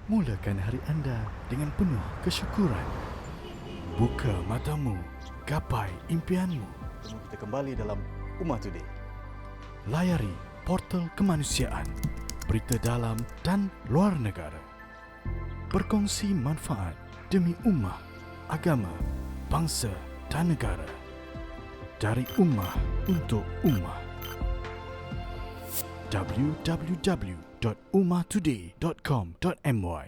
Mulakan hari anda dengan penuh kesyukuran. Buka matamu, gapai impianmu. Temu kita kembali dalam Ummah Today. Layari portal kemanusiaan, berita dalam dan luar negara. Berkongsi manfaat demi ummah, agama, bangsa dan negara. Dari ummah untuk ummah. www.ummahtoday.com.my.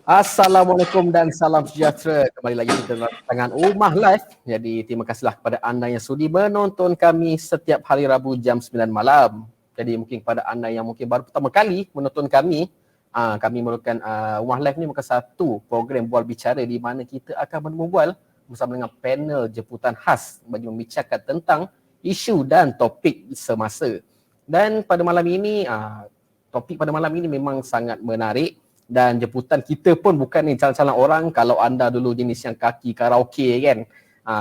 Assalamualaikum dan salam sejahtera. Kembali lagi kita dalam rancangan Ummah Live. Jadi terima kasihlah kepada anda yang sudi menonton kami setiap hari Rabu jam 9 malam. Jadi mungkin kepada anda yang mungkin baru pertama kali menonton kami merupakan Ummah Live ni merupakan satu program bual bicara di mana kita akan berbual bersama dengan panel jemputan khas bagi membicarakan tentang isu dan topik semasa. Dan pada malam ini, topik pada malam ini memang sangat menarik. Dan jemputan kita pun bukan ni calon-calon orang. Kalau anda dulu jenis yang kaki karaoke kan,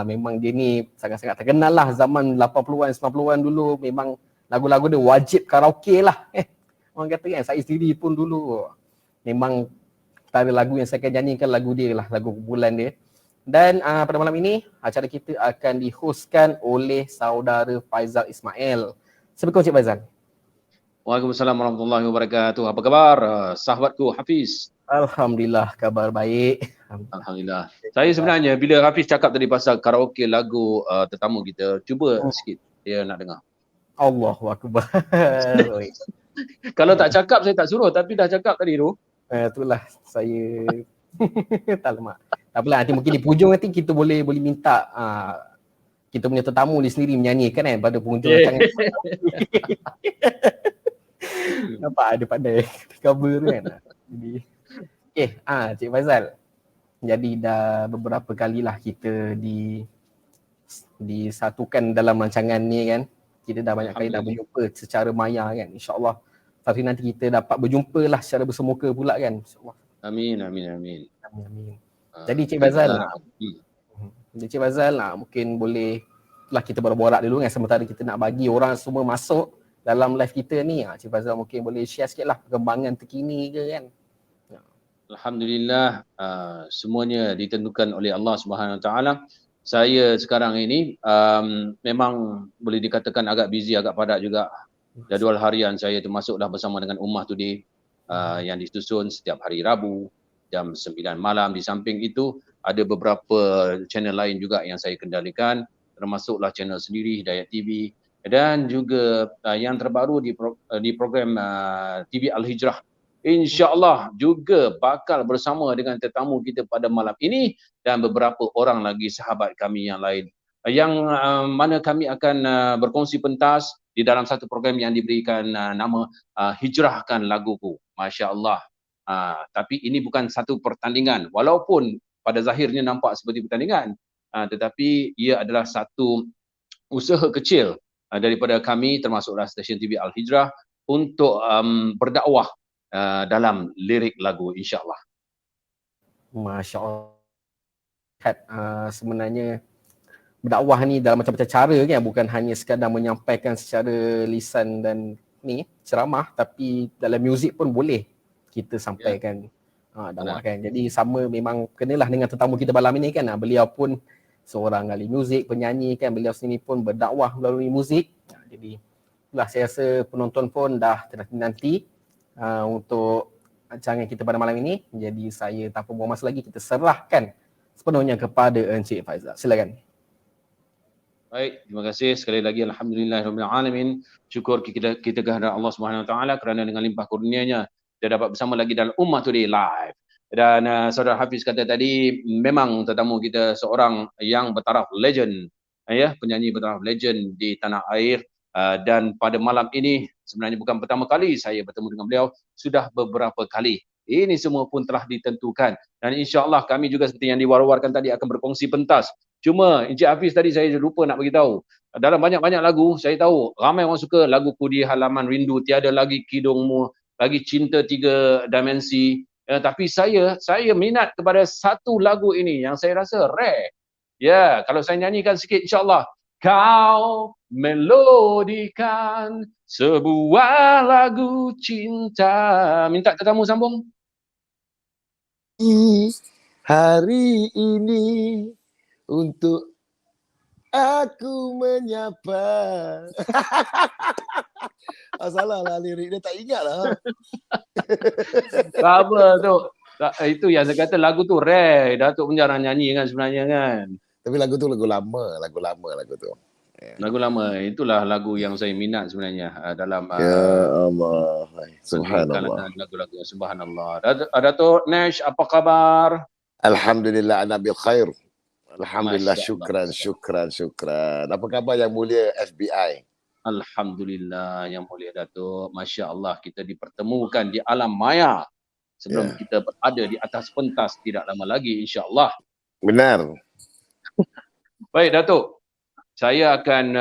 memang dia ni sangat-sangat terkenal lah zaman 80-an 90-an dulu. Memang lagu-lagu dia wajib karaoke lah. Orang kata kan, saya sendiri pun dulu memang antara lagu yang saya akan nyanyikan lagu dia lah, lagu kumpulan dia. Dan pada malam ini acara kita akan dihostkan oleh saudara Faizal Ismail. Assalamualaikum Cik Faizal. Waalaikumsalam warahmatullahi wabarakatuh. Apa khabar sahabatku Hafiz? Alhamdulillah, kabar baik. Alhamdulillah. Saya sebenarnya bila Hafiz cakap tadi pasal karaoke lagu tetamu kita, cuba sikit dia nak dengar. Allahu Akbar. Kalau tak cakap saya tak suruh, tapi dah cakap tadi tu. Itulah saya tak lemak. Tak apalah, nanti mungkin di hujung nanti kita boleh minta kita punya tetamu dia sendiri menyanyikan kan pada penghujung rancangan. Nampak ada pandai cover tu kan. Jadi Cik Faizal. Jadi dah beberapa kalilah kita disatukan dalam rancangan ni kan. Kita dah banyak kali dah berjumpa secara maya kan. InsyaAllah tapi nanti kita dapat berjumpa lah secara bersemuka pula kan. InsyaAllah. Amin. Jadi Cik Faizal Cik Faizal mungkin boleh lah kita berborak dulu kan sementara kita nak bagi orang semua masuk dalam live kita ni. Cik Faizal mungkin boleh share sikit lah perkembangan terkini ke kan. Alhamdulillah, semuanya ditentukan oleh Allah Subhanahu Wa Taala. Saya sekarang ini memang boleh dikatakan agak busy, agak padat juga. Jadual harian saya termasuklah bersama dengan Ummah Today yang disusun setiap hari Rabu jam 9 malam. Di samping itu ada beberapa channel lain juga yang saya kendalikan, termasuklah channel sendiri Hidayat TV dan juga yang terbaru di program TV Al-Hijrah. InsyaAllah juga bakal bersama dengan tetamu kita pada malam ini dan beberapa orang lagi sahabat kami yang lain yang mana kami akan berkongsi pentas di dalam satu program yang diberikan nama Hijrahkan Laguku. Masya Allah. Tapi ini bukan satu pertandingan walaupun pada zahirnya nampak seperti pertandingan, tetapi ia adalah satu usaha kecil daripada kami termasuklah stesen TV Al-Hijrah untuk berdakwah dalam lirik lagu insyaAllah. Masya Allah. Sebenarnya berdakwah ni dalam macam-macam cara kan, bukan hanya sekadar menyampaikan secara lisan dan ceramah, tapi dalam muzik pun boleh kita sampaikan dakwah kan. Jadi sama memang kenalah dengan tetamu kita malam ini kan. Beliau pun seorang ahli muzik, penyanyi kan. Beliau sendiri pun berdakwah melalui muzik. Jadi itulah saya rasa penonton pun dah nanti untuk rancangan kita pada malam ini. Jadi saya tanpa buang masa lagi, kita serahkan sepenuhnya kepada Encik Faizal. Silakan. Baik, terima kasih sekali lagi. Alhamdulillahirabbil alamin. Syukur kita kehadirat Allah Subhanahu Wa Taala kerana dengan limpah kurnianya kita dapat bersama lagi dalam Ummah Today Live. Dan saudara Hafiz kata tadi memang tetamu kita seorang yang bertaraf legend, penyanyi bertaraf legend di tanah air. Dan pada malam ini sebenarnya bukan pertama kali saya bertemu dengan beliau, sudah beberapa kali. Ini semua pun telah ditentukan dan insya-Allah kami juga seperti yang diwar-warkan tadi akan berkongsi pentas. Cuma Encik Hafiz tadi saya lupa nak beritahu, dalam banyak-banyak lagu saya tahu ramai orang suka lagu Ku di Halaman Rindu, Tiada Lagi Kidungmu lagi cinta tiga dimensi. Tapi saya minat kepada satu lagu ini yang saya rasa rare. Ya, kalau saya nyanyikan sikit insya-Allah. Kau melodikan sebuah lagu cinta. Minta tetamu sambung. Hari ini untuk aku menyapa. Salah lah lirik dia, tak ingat lah. Apa tu? Itu yang saya kata lagu tu rare. Datuk pun jarang nyanyi kan sebenarnya kan. Tapi lagu tu lagu lama lagu tu. Lagu lama, itulah lagu yang saya minat sebenarnya dalam Ya Allah. Subhanallah. kalangan lagu-lagu. Subhanallah. Datuk Nash, apa kabar? Alhamdulillah ana bil khair. Alhamdulillah, Masya Allah. syukran. Apa khabar yang mulia FBI? Alhamdulillah yang mulia Datuk. Masya Allah, kita dipertemukan di alam maya sebelum kita berada di atas pentas tidak lama lagi insya-Allah. Benar. Baik Datuk. Saya akan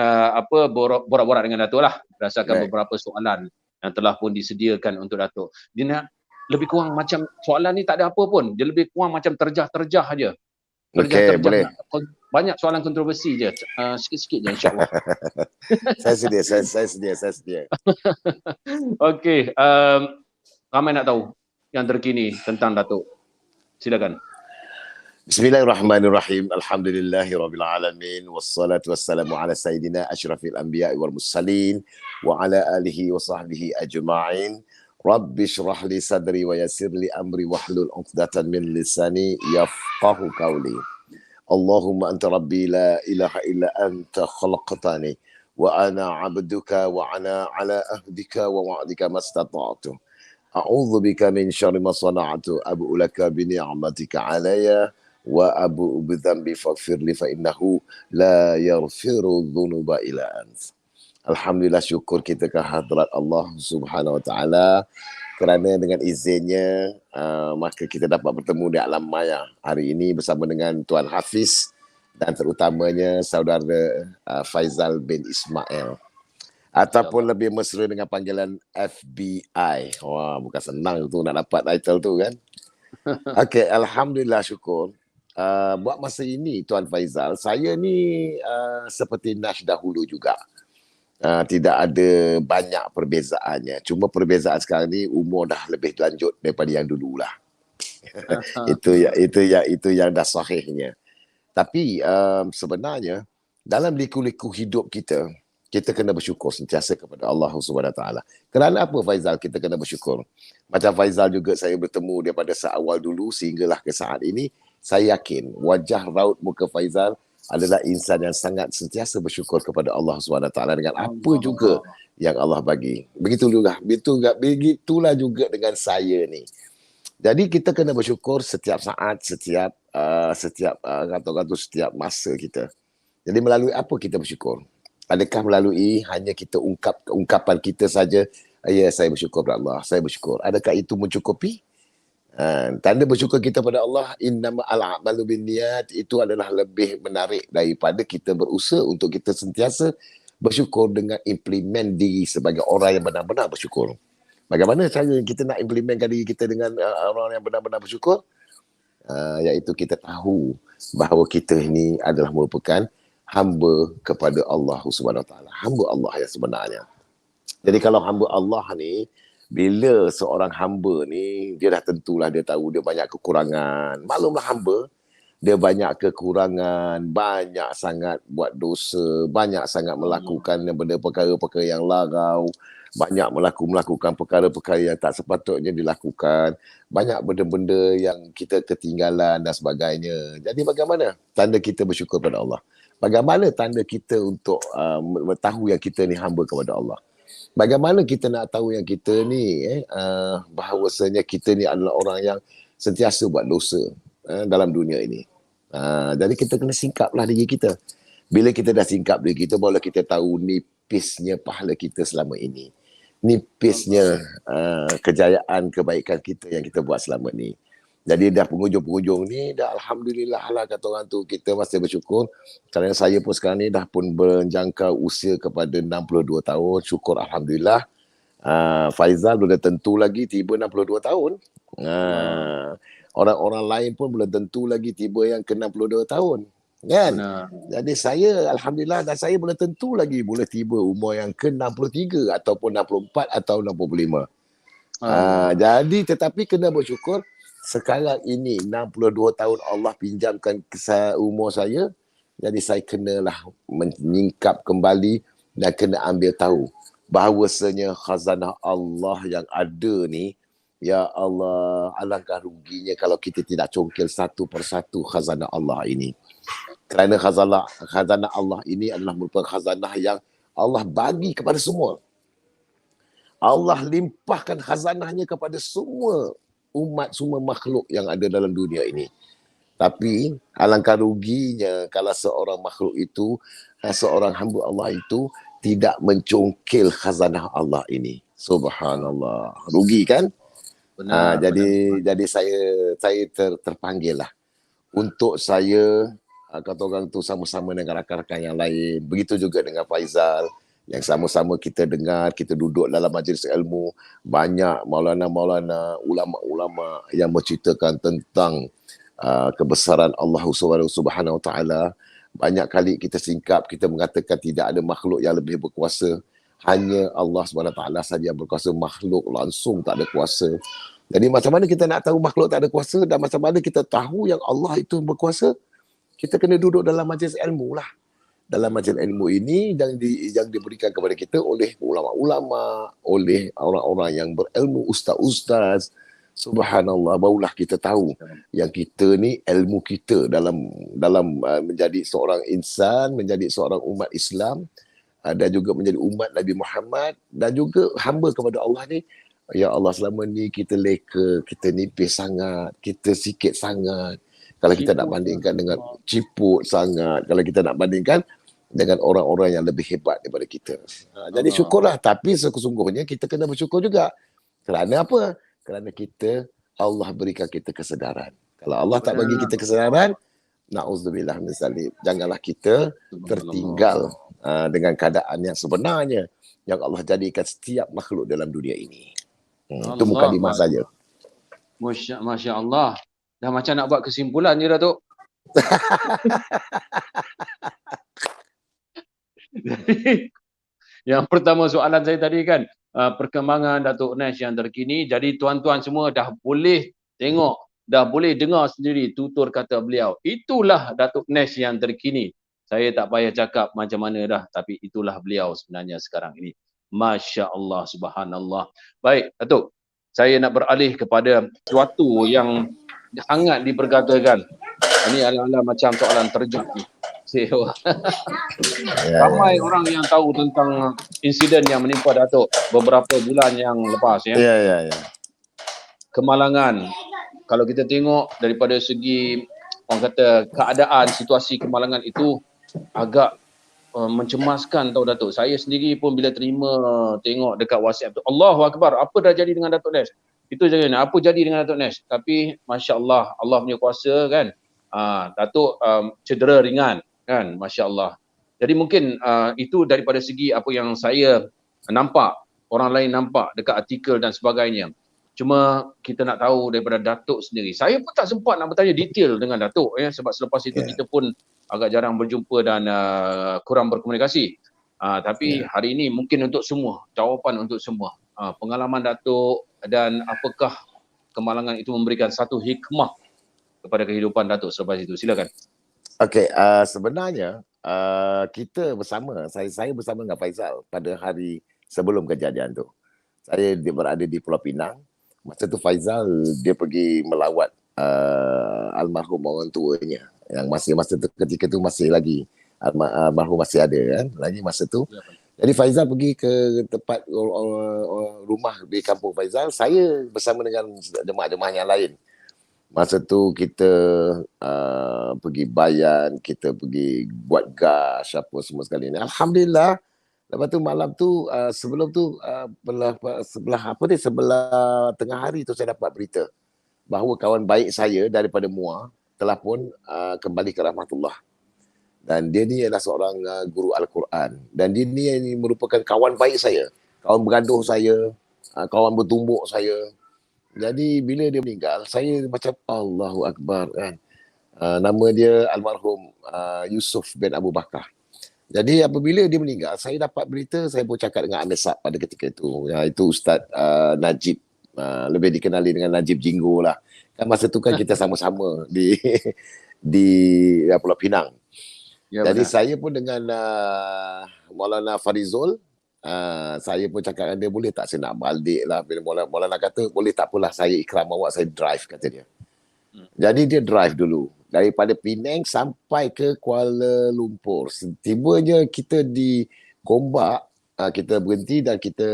borak-borak dengan Datuk lah berdasarkan beberapa soalan yang telah pun disediakan untuk Datuk. Dia nak lebih kurang macam soalan ni tak ada apa pun. Dia lebih kurang macam terjah-terjah aja. Okey, boleh. Banyak soalan kontroversi je. Sikit-sikit je insya-Allah. Saya sedia. Okey, ramai nak tahu yang terkini tentang Datuk. Silakan. Bismillahirrahmanirrahim. Alhamdulillahirabbil alamin wassalatu wassalamu ala sayidina asyrafil anbiya'i wal mursalin wa ala alihi wa sahbihi ajma'in. Rabbi shrah li sadri wa yassir li amri wahlul 'uqdatam min lisani yafqahu qawli. Allahumma anta rabbi la ilaha illa anta khalaqtani wa ana 'abduka wa ana 'ala ahdika wa wa'dika mastata'tu. A'udzu bika min syarri ma sana'tu abu'u laka bi ni'matika 'alayya wa abu'u bi dhanbi faghfir li fa innahu la yaghfiru dhunuba illa ant. Alhamdulillah, syukur kita ke hadrat Allah Subhanahu wa taala kerana dengan izinnya maka kita dapat bertemu di alam maya hari ini bersama dengan Tuan Hafiz dan terutamanya saudara Faizal bin Ismail ataupun lebih mesra dengan panggilan FBI. Wah, bukan senang tu nak dapat title tu kan. Okey, alhamdulillah, syukur. Buat masa ini Tuan Faizal, saya ni seperti Nash dahulu juga. Tidak ada banyak perbezaannya. Cuma perbezaan sekarang ni umur dah lebih lanjut daripada yang dululah. itu yang dah sahihnya. Tapi sebenarnya dalam liku-liku hidup kita kena bersyukur sentiasa kepada Allah Subhanahu Wa Taala. Kerana apa Faizal kita kena bersyukur? Macam Faizal juga saya bertemu daripada seawal dulu sehinggalah ke saat ini, saya yakin wajah raut muka Faizal adalah insan yang sangat sentiasa bersyukur kepada Allah SWT dengan apa juga yang Allah bagi. Begitulah juga dengan saya ni. Jadi kita kena bersyukur setiap saat, setiap masa kita. Jadi melalui apa kita bersyukur? Adakah melalui hanya kita ungkapan kita saja, ya saya bersyukur kepada Allah, saya bersyukur. Adakah itu mencukupi? Tanda bersyukur kita pada Allah, innamal a'malu binniyat, itu adalah lebih menarik daripada kita berusaha untuk kita sentiasa bersyukur dengan implement diri sebagai orang yang benar-benar bersyukur. Bagaimana cara kita nak implementkan diri kita dengan orang yang benar-benar bersyukur? Iaitu kita tahu bahawa kita ini adalah merupakan hamba kepada Allah Subhanahu Wa Taala, hamba Allah yang sebenarnya. Jadi kalau hamba Allah ni, bila seorang hamba ni, dia dah tentulah dia tahu dia banyak kekurangan. Maklumlah hamba, dia banyak kekurangan, banyak sangat buat dosa, banyak sangat melakukan benda perkara-perkara yang larau, banyak melakukan perkara-perkara yang tak sepatutnya dilakukan, banyak benda-benda yang kita ketinggalan dan sebagainya. Jadi bagaimana tanda kita bersyukur pada Allah? Bagaimana tanda kita untuk tahu yang kita ni hamba kepada Allah? Bagaimana kita nak tahu yang kita ni bahawasanya kita ni adalah orang yang sentiasa buat dosa dalam dunia ini. Jadi kita kena singkaplah diri kita. Bila kita dah singkap diri kita, barulah kita tahu nipisnya pahala kita selama ini. Nipisnya kejayaan, kebaikan kita yang kita buat selama ni. Jadi dah penghujung-penghujung ni, dah alhamdulillah lah kata orang tu, kita masih bersyukur. Kerana saya pun sekarang ni dah pun menjangkau usia kepada 62 tahun, syukur alhamdulillah. Faizal belum tentu lagi tiba 62 tahun. Orang-orang lain pun belum tentu lagi tiba yang ke 62 tahun. Kan? Benar. Jadi saya Alhamdulillah, dan saya belum tentu lagi boleh tiba umur yang ke 63 ataupun 64 atau 65. Jadi tetapi kena bersyukur sekarang ini 62 tahun Allah pinjamkan umur saya. Jadi saya kenalah menyingkap kembali dan kena ambil tahu bahawasanya khazanah Allah yang ada ni, ya Allah, alangkah ruginya kalau kita tidak congkil satu persatu khazanah Allah ini. Kerana khazanah Allah ini adalah merupakan khazanah yang Allah bagi kepada semua. Allah limpahkan khazanahnya kepada semua umat, semua makhluk yang ada dalam dunia ini. Tapi alangkah ruginya kalau seorang makhluk itu, seorang hamba Allah itu tidak mencongkil khazanah Allah ini. Subhanallah. Rugi kan? Benar. Jadi saya terpanggil lah untuk saya, kata orang tu, sama-sama dengan rakan-rakan yang lain. Begitu juga dengan Faizal, yang sama-sama kita dengar, kita duduk dalam majlis ilmu, banyak maulana-maulana, ulama-ulama yang menceritakan tentang kebesaran Allah Subhanahu Wa Taala. Banyak kali kita singkap, kita mengatakan tidak ada makhluk yang lebih berkuasa, hanya Allah Subhanahu Wa Taala saja yang berkuasa, makhluk langsung tak ada kuasa. Jadi macam mana kita nak tahu makhluk tak ada kuasa, dan macam mana kita tahu yang Allah itu berkuasa? Kita kena duduk dalam majlis ilmu lah. Dalam majlis ilmu ini yang diberikan kepada kita oleh ulama-ulama, oleh orang-orang yang berilmu, ustaz-ustaz. Subhanallah, barulah kita tahu yang kita ni, ilmu kita dalam menjadi seorang insan, menjadi seorang umat Islam, dan juga menjadi umat Nabi Muhammad, dan juga hamba kepada Allah ni. Ya Allah, selama ni kita leka, kita nipis sangat, kita sikit sangat. Kalau kita nak bandingkan dengan ciput sangat, kalau kita nak bandingkan dengan orang-orang yang lebih hebat daripada kita. Jadi syukurlah, tapi sesungguhnya kita kena bersyukur juga. Kerana apa? Kerana Allah berikan kita kesedaran. Kalau Allah tak bagi kita kesedaran, na'udzubillah min zalik, janganlah kita tertinggal dengan keadaan yang sebenarnya yang Allah jadikan setiap makhluk dalam dunia ini. Itu mukadimah saja. Masya Allah. Dah macam nak buat kesimpulan je, Datuk. Yang pertama soalan saya tadi kan, perkembangan Datuk Nesh yang terkini. Jadi tuan-tuan semua dah boleh tengok, dah boleh dengar sendiri tutur kata beliau. Itulah Datuk Nesh yang terkini. Saya tak payah cakap macam mana dah, tapi itulah beliau sebenarnya sekarang ini. Masya Allah, subhanallah. Baik, Datuk. Saya nak beralih kepada sesuatu yang sangat diperkatakan. Ini adalah macam soalan terjun ni. Ramai orang yang tahu tentang insiden yang menimpa Datuk beberapa bulan yang lepas ya. Ya. Kemalangan. Kalau kita tengok daripada segi orang kata keadaan situasi kemalangan itu agak mencemaskan tahu Datuk. Saya sendiri pun bila terima tengok dekat WhatsApp tu, Allahu Akbar, apa dah jadi dengan Datuk Nesh? Itu je kan, apa jadi dengan Datuk Nesh? Tapi Masya Allah, Allah punya kuasa kan. Datuk cedera ringan kan, Masya Allah. Jadi mungkin itu daripada segi apa yang saya nampak, orang lain nampak dekat artikel dan sebagainya. Cuma kita nak tahu daripada Datuk sendiri. Saya pun tak sempat nak bertanya detail dengan Datuk ya, sebab selepas itu kita pun agak jarang berjumpa dan kurang berkomunikasi. Tapi hari ini mungkin untuk semua, jawapan untuk semua. Pengalaman Datuk dan apakah kemalangan itu memberikan satu hikmah kepada kehidupan Datuk selepas itu. Silakan. Okey, sebenarnya kita bersama, saya bersama dengan Faizal pada hari sebelum kejadian tu. Saya berada di Pulau Pinang. Masa tu Faizal dia pergi melawat almarhum orang tuanya yang masa tu ketika tu masih lagi almarhum masih ada kan lagi masa tu. Jadi Faizal pergi ke tempat rumah di kampung Faizal, saya bersama dengan jemaah-jemaah yang lain. Masa tu kita pergi Bayan, kita pergi buat gas apa semua sekali ni. Alhamdulillah. Lepas tu malam tu sebelum tu sebelah tengah hari tu saya dapat berita bahawa kawan baik saya daripada Muar telah pun kembali ke rahmatullah. Dan dia ni adalah seorang guru Al-Quran. Dan dia ni merupakan kawan baik saya. kawan beraduh saya, kawan bertumbuk saya. Jadi bila dia meninggal, saya macam Allahu Akbar kan. Nama dia almarhum Yusuf bin Abu Bakar. Jadi apabila dia meninggal, saya dapat berita, saya pun cakap dengan Amir Saab pada ketika itu. Itu Ustaz Najib, lebih dikenali dengan Najib Jinggo lah. Kan masa tu kan kita sama-sama di Pulau Pinang. Ya, Jadi benar. saya pun dengan Maulana Farizul, saya pun cakap dengan dia, boleh tak saya nak balik lah. Bila Maulana kata, boleh tak apalah, saya ikram awak, saya drive, kata dia. Jadi dia drive dulu daripada Penang sampai ke Kuala Lumpur. Tibanya kita di Gombak, kita berhenti dan kita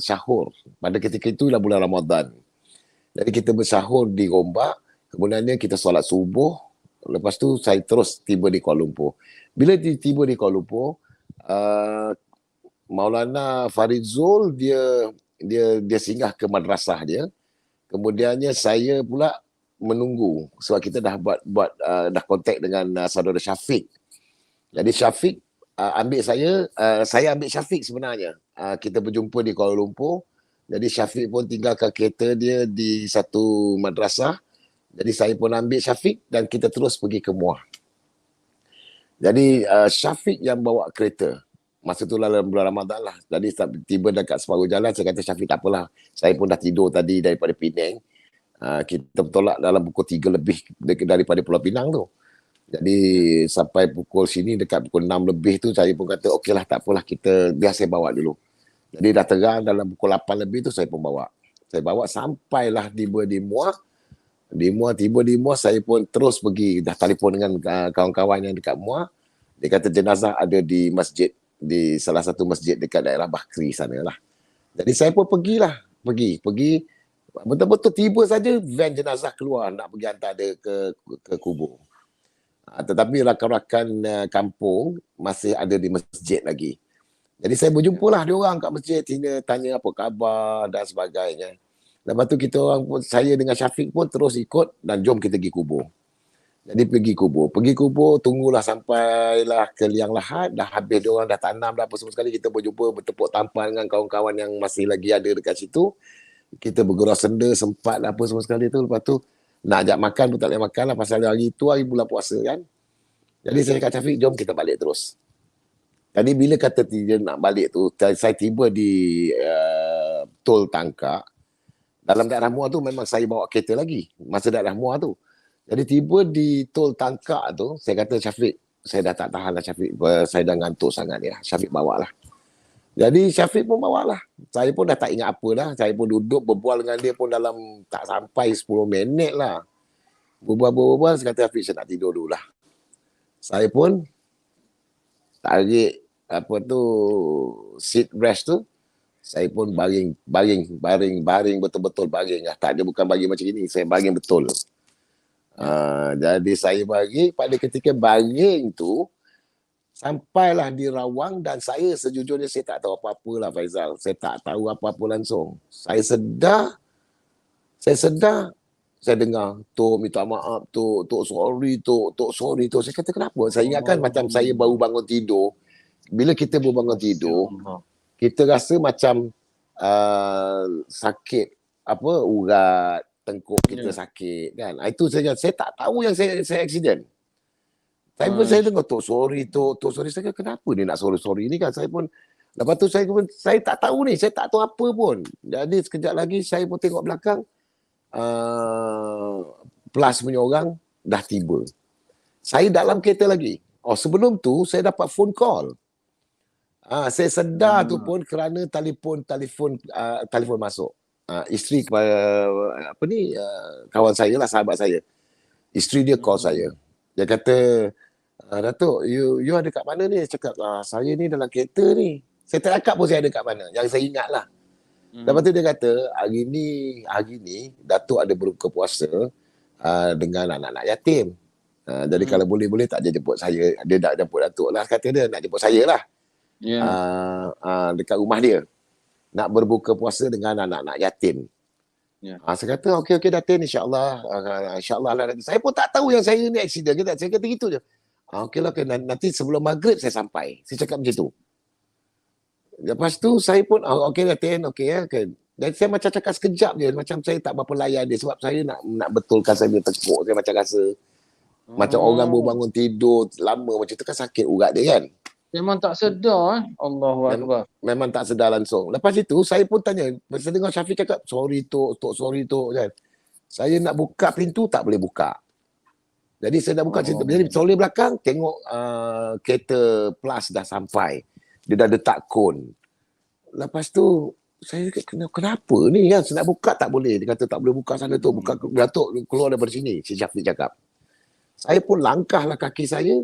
sahur. Pada ketika itu adalah bulan Ramadan. Jadi kita bersahur di Gombak, kemudiannya kita solat subuh. Lepas tu saya terus tiba di Kuala Lumpur. Bila tiba di Kuala Lumpur, Maulana Farizul dia singgah ke madrasah dia. Kemudiannya saya pula menunggu sebab kita dah dah kontak dengan saudara Syafiq. Jadi Syafiq ambil saya ambil Syafiq sebenarnya. Kita berjumpa di Kuala Lumpur. Jadi Syafiq pun tinggalkan kereta dia di satu madrasah. Jadi saya pun ambil Syafiq dan kita terus pergi ke Muar. Jadi Syafiq yang bawa kereta. Masa tu dalam bulan Ramadan lah. Jadi tiba dekat separuh jalan, saya kata Syafiq tak apalah. Saya pun dah tidur tadi daripada Penang. Kita bertolak dalam pukul 3 lebih daripada Pulau Pinang tu. Jadi sampai pukul sini dekat pukul 6 lebih tu saya pun kata okeylah tak apalah, biar saya bawa dulu. Jadi dah terang dalam pukul 8 lebih tu saya pun bawa. Saya bawa sampailah tiba di Muar. Tiba di Muar saya pun terus pergi, dah telefon dengan kawan-kawan yang dekat Muar. Dia kata jenazah ada di masjid, di salah satu masjid dekat daerah Bakri sana lah. Jadi saya pun pergilah. Pergi. Betul-betul tiba saja van jenazah keluar nak pergi hantar dia ke kubur. Tetapi rakan-rakan kampung masih ada di masjid lagi. Jadi saya berjumpalah dia orang kat masjid, tanya apa khabar dan sebagainya. Lepas tu saya dengan Syafiq pun terus ikut dan jom kita pergi kubur. Jadi pergi kubur, tunggulah sampailah ke liang lahat, dah habis dia orang dah tanam dah apa semua sekali, kita berjumpa bertepuk tampar dengan kawan-kawan yang masih lagi ada dekat situ. Kita bergurau senda sempat lah apa semua sekali tu. Lepas tu nak ajak makan pun tak boleh makan lah pasal hari tu hari bulan puasa kan. Jadi saya kata Syafiq, jom kita balik terus. Tadi bila kata dia nak balik tu, saya tiba di Tol Tangkak. Dalam daerah Muar tu memang saya bawa kereta lagi masa daerah Muar tu. Jadi tiba di Tol Tangkak tu, saya kata Syafiq, saya dah tak tahan lah Syafiq, saya dah ngantuk sangat ni lah. Syafiq bawa lah. Jadi Syafiq pun bawa lah. Saya pun dah tak ingat apa dah. Saya pun duduk berbual dengan dia pun dalam tak sampai 10 minit lah. Berbual, saya kata Syafiq, saya nak tidur dulu lah. Saya pun tarik seat rest tu. Saya pun baring betul-betul baring lah. Tak ada, bukan baring macam ini. Saya baring betul. Jadi saya baring, pada ketika baring tu, sampailah di Rawang dan saya sejujurnya saya tak tahu apa-apa lah Faizal. Saya tak tahu apa-apa langsung. Saya sedar, saya dengar, Tok minta maaf, Tok sorry, Tok sorry. Saya kata kenapa? Saya ingatkan macam saya baru bangun tidur. Bila kita baru bangun tidur, kita rasa macam sakit, urat, tengkuk kita sakit kan. Itu saja. Saya tak tahu yang saya accident. Saya dengar Tok sorry. Saya kata kenapa dia nak sorry ni kan. Saya pun, lepas tu saya tak tahu ni. Saya tak tahu apa pun. Jadi sekejap lagi saya pun tengok belakang. Plus punya orang dah tiba. Saya dalam kereta lagi. Sebelum tu saya dapat phone call. Saya sedar tu pun kerana telefon masuk. Isteri kawan saya lah, sahabat saya. Isteri dia call saya. Dia kata, Datuk, you ada kat mana ni? Saya cakap, saya ni dalam kereta ni. Saya tak cakap pun saya ada kat mana. Yang saya ingat lah. Lepas tu dia kata, hari ni Datuk ada berbuka puasa dengan anak-anak yatim. Jadi kalau boleh tak dia jemput saya. Dia nak jemput Datuk lah. Kata dia nak jemput saya lah. Dekat rumah dia. Nak berbuka puasa dengan anak-anak yatim. Saya kata, okey Datin, insyaAllah lah. Saya pun tak tahu yang saya ni accident. Saya kata gitu je. Okeylah, nanti sebelum maghrib saya sampai. Saya cakap macam tu. Lepas tu saya pun okey lah Tin, okey ya. Okay. Dan saya macam cakap sekejap je, macam saya tak berapa layan dia sebab saya nak betulkan saya punya tekuk. Saya macam rasa macam orang baru bangun tidur lama macam tu kan sakit urat dia kan. Memang tak sedar Allahu Akbar. Memang tak sedar langsung. Lepas itu saya pun tanya, saya dengar Syafiq cakap sorry Tok, sorry Tok kan. Saya nak buka pintu tak boleh buka. Jadi saya dah buka cerita. Jadi soleh belakang tengok kereta plus dah sampai. Dia dah letak kon. Lepas tu saya kata kenapa ni kan, saya nak buka tak boleh. Dia kata tak boleh buka sana tu, buka Datuk keluar daripada sini. Si Syafiq cakap. Saya pun langkahlah kaki saya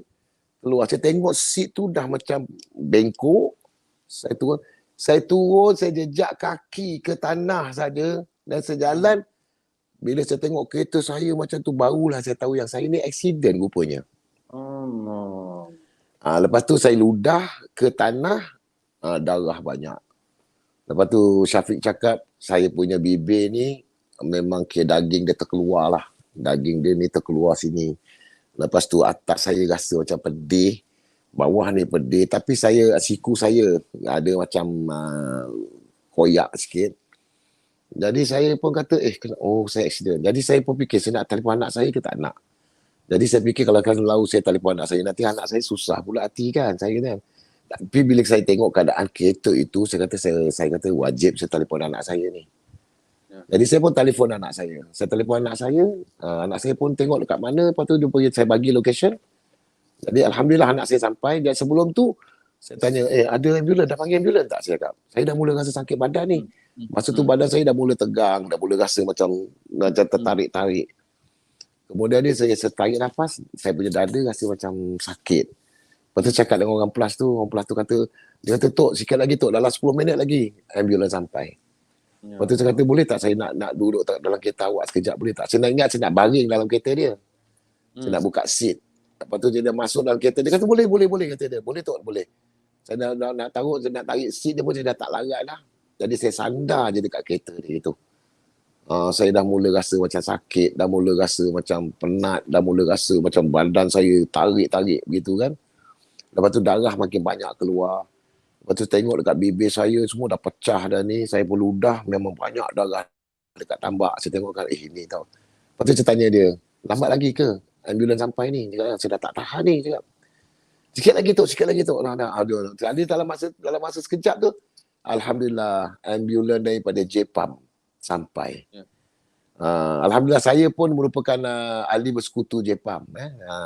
keluar. Saya tengok seat tu dah macam bengkok. Saya turun, saya jejak kaki ke tanah saja dan sejalan. Bila saya tengok kereta saya macam tu, barulah saya tahu yang saya ni accident rupanya. Allah. Lepas tu saya ludah ke tanah, darah banyak. Lepas tu Syafiq cakap, saya punya bibir ni memang kira daging dia terkeluar lah. Daging dia ni terkeluar sini. Lepas tu atas saya rasa macam pedih, bawah ni pedih. Tapi siku saya ada macam koyak sikit. Jadi saya pun kata, saya accident. Jadi saya pun fikir, saya nak telefon anak saya ke tak nak. Jadi saya fikir kalau saya telefon anak saya, nanti anak saya susah pula hati kan. Saya kata. Tapi bila saya tengok keadaan kereta itu, saya kata wajib saya telefon anak saya ni. Jadi saya pun telefon anak saya. Saya telefon anak saya pun tengok dekat mana, lepas tu saya bagi location. Jadi Alhamdulillah anak saya sampai. Dan sebelum tu, saya tanya, ada ambulans, dah panggil ambulans tak? Saya cakap, saya dah mula rasa sakit badan ni. Masa tu badan saya dah mula tegang, dah mula rasa macam tertarik-tarik. Kemudian saya tarik nafas, saya punya dada rasa macam sakit. Lepas tu cakap dengan orang plus tu kata, dia kata, Tok, sikit lagi Tok, dalam 10 minit lagi ambulans sampai. Lepas tu saya kata, boleh tak saya nak duduk dalam kereta awak sekejap, boleh tak? Saya nak ingat, saya nak baring dalam kereta dia. Saya nak buka seat. Lepas tu dia dah masuk dalam kereta, dia kata, boleh, kata dia. Boleh Tok, boleh. Saya nak taruh, saya nak tarik seat dia pun, saya dah tak larat dah. Jadi saya sandar je dekat kereta dia itu. Saya dah mula rasa macam sakit, dah mula rasa macam penat, dah mula rasa macam badan saya tarik-tarik begitu kan. Lepas tu darah makin banyak keluar. Lepas tu tengok dekat bibir saya semua dah pecah dah ni. Saya pun ludah, memang banyak darah dekat tambak. Saya tengok kan, ni tau. Lepas tu saya tanya dia, lambat lagi ke ambulans sampai ni? Dia kata, saya dah tak tahan ni. Dia kata, sikit lagi Tok. Jadi dalam masa sekejap tu, Alhamdulillah ambulans daripada JPAM sampai. Alhamdulillah saya pun merupakan ahli bersekutu JPAM.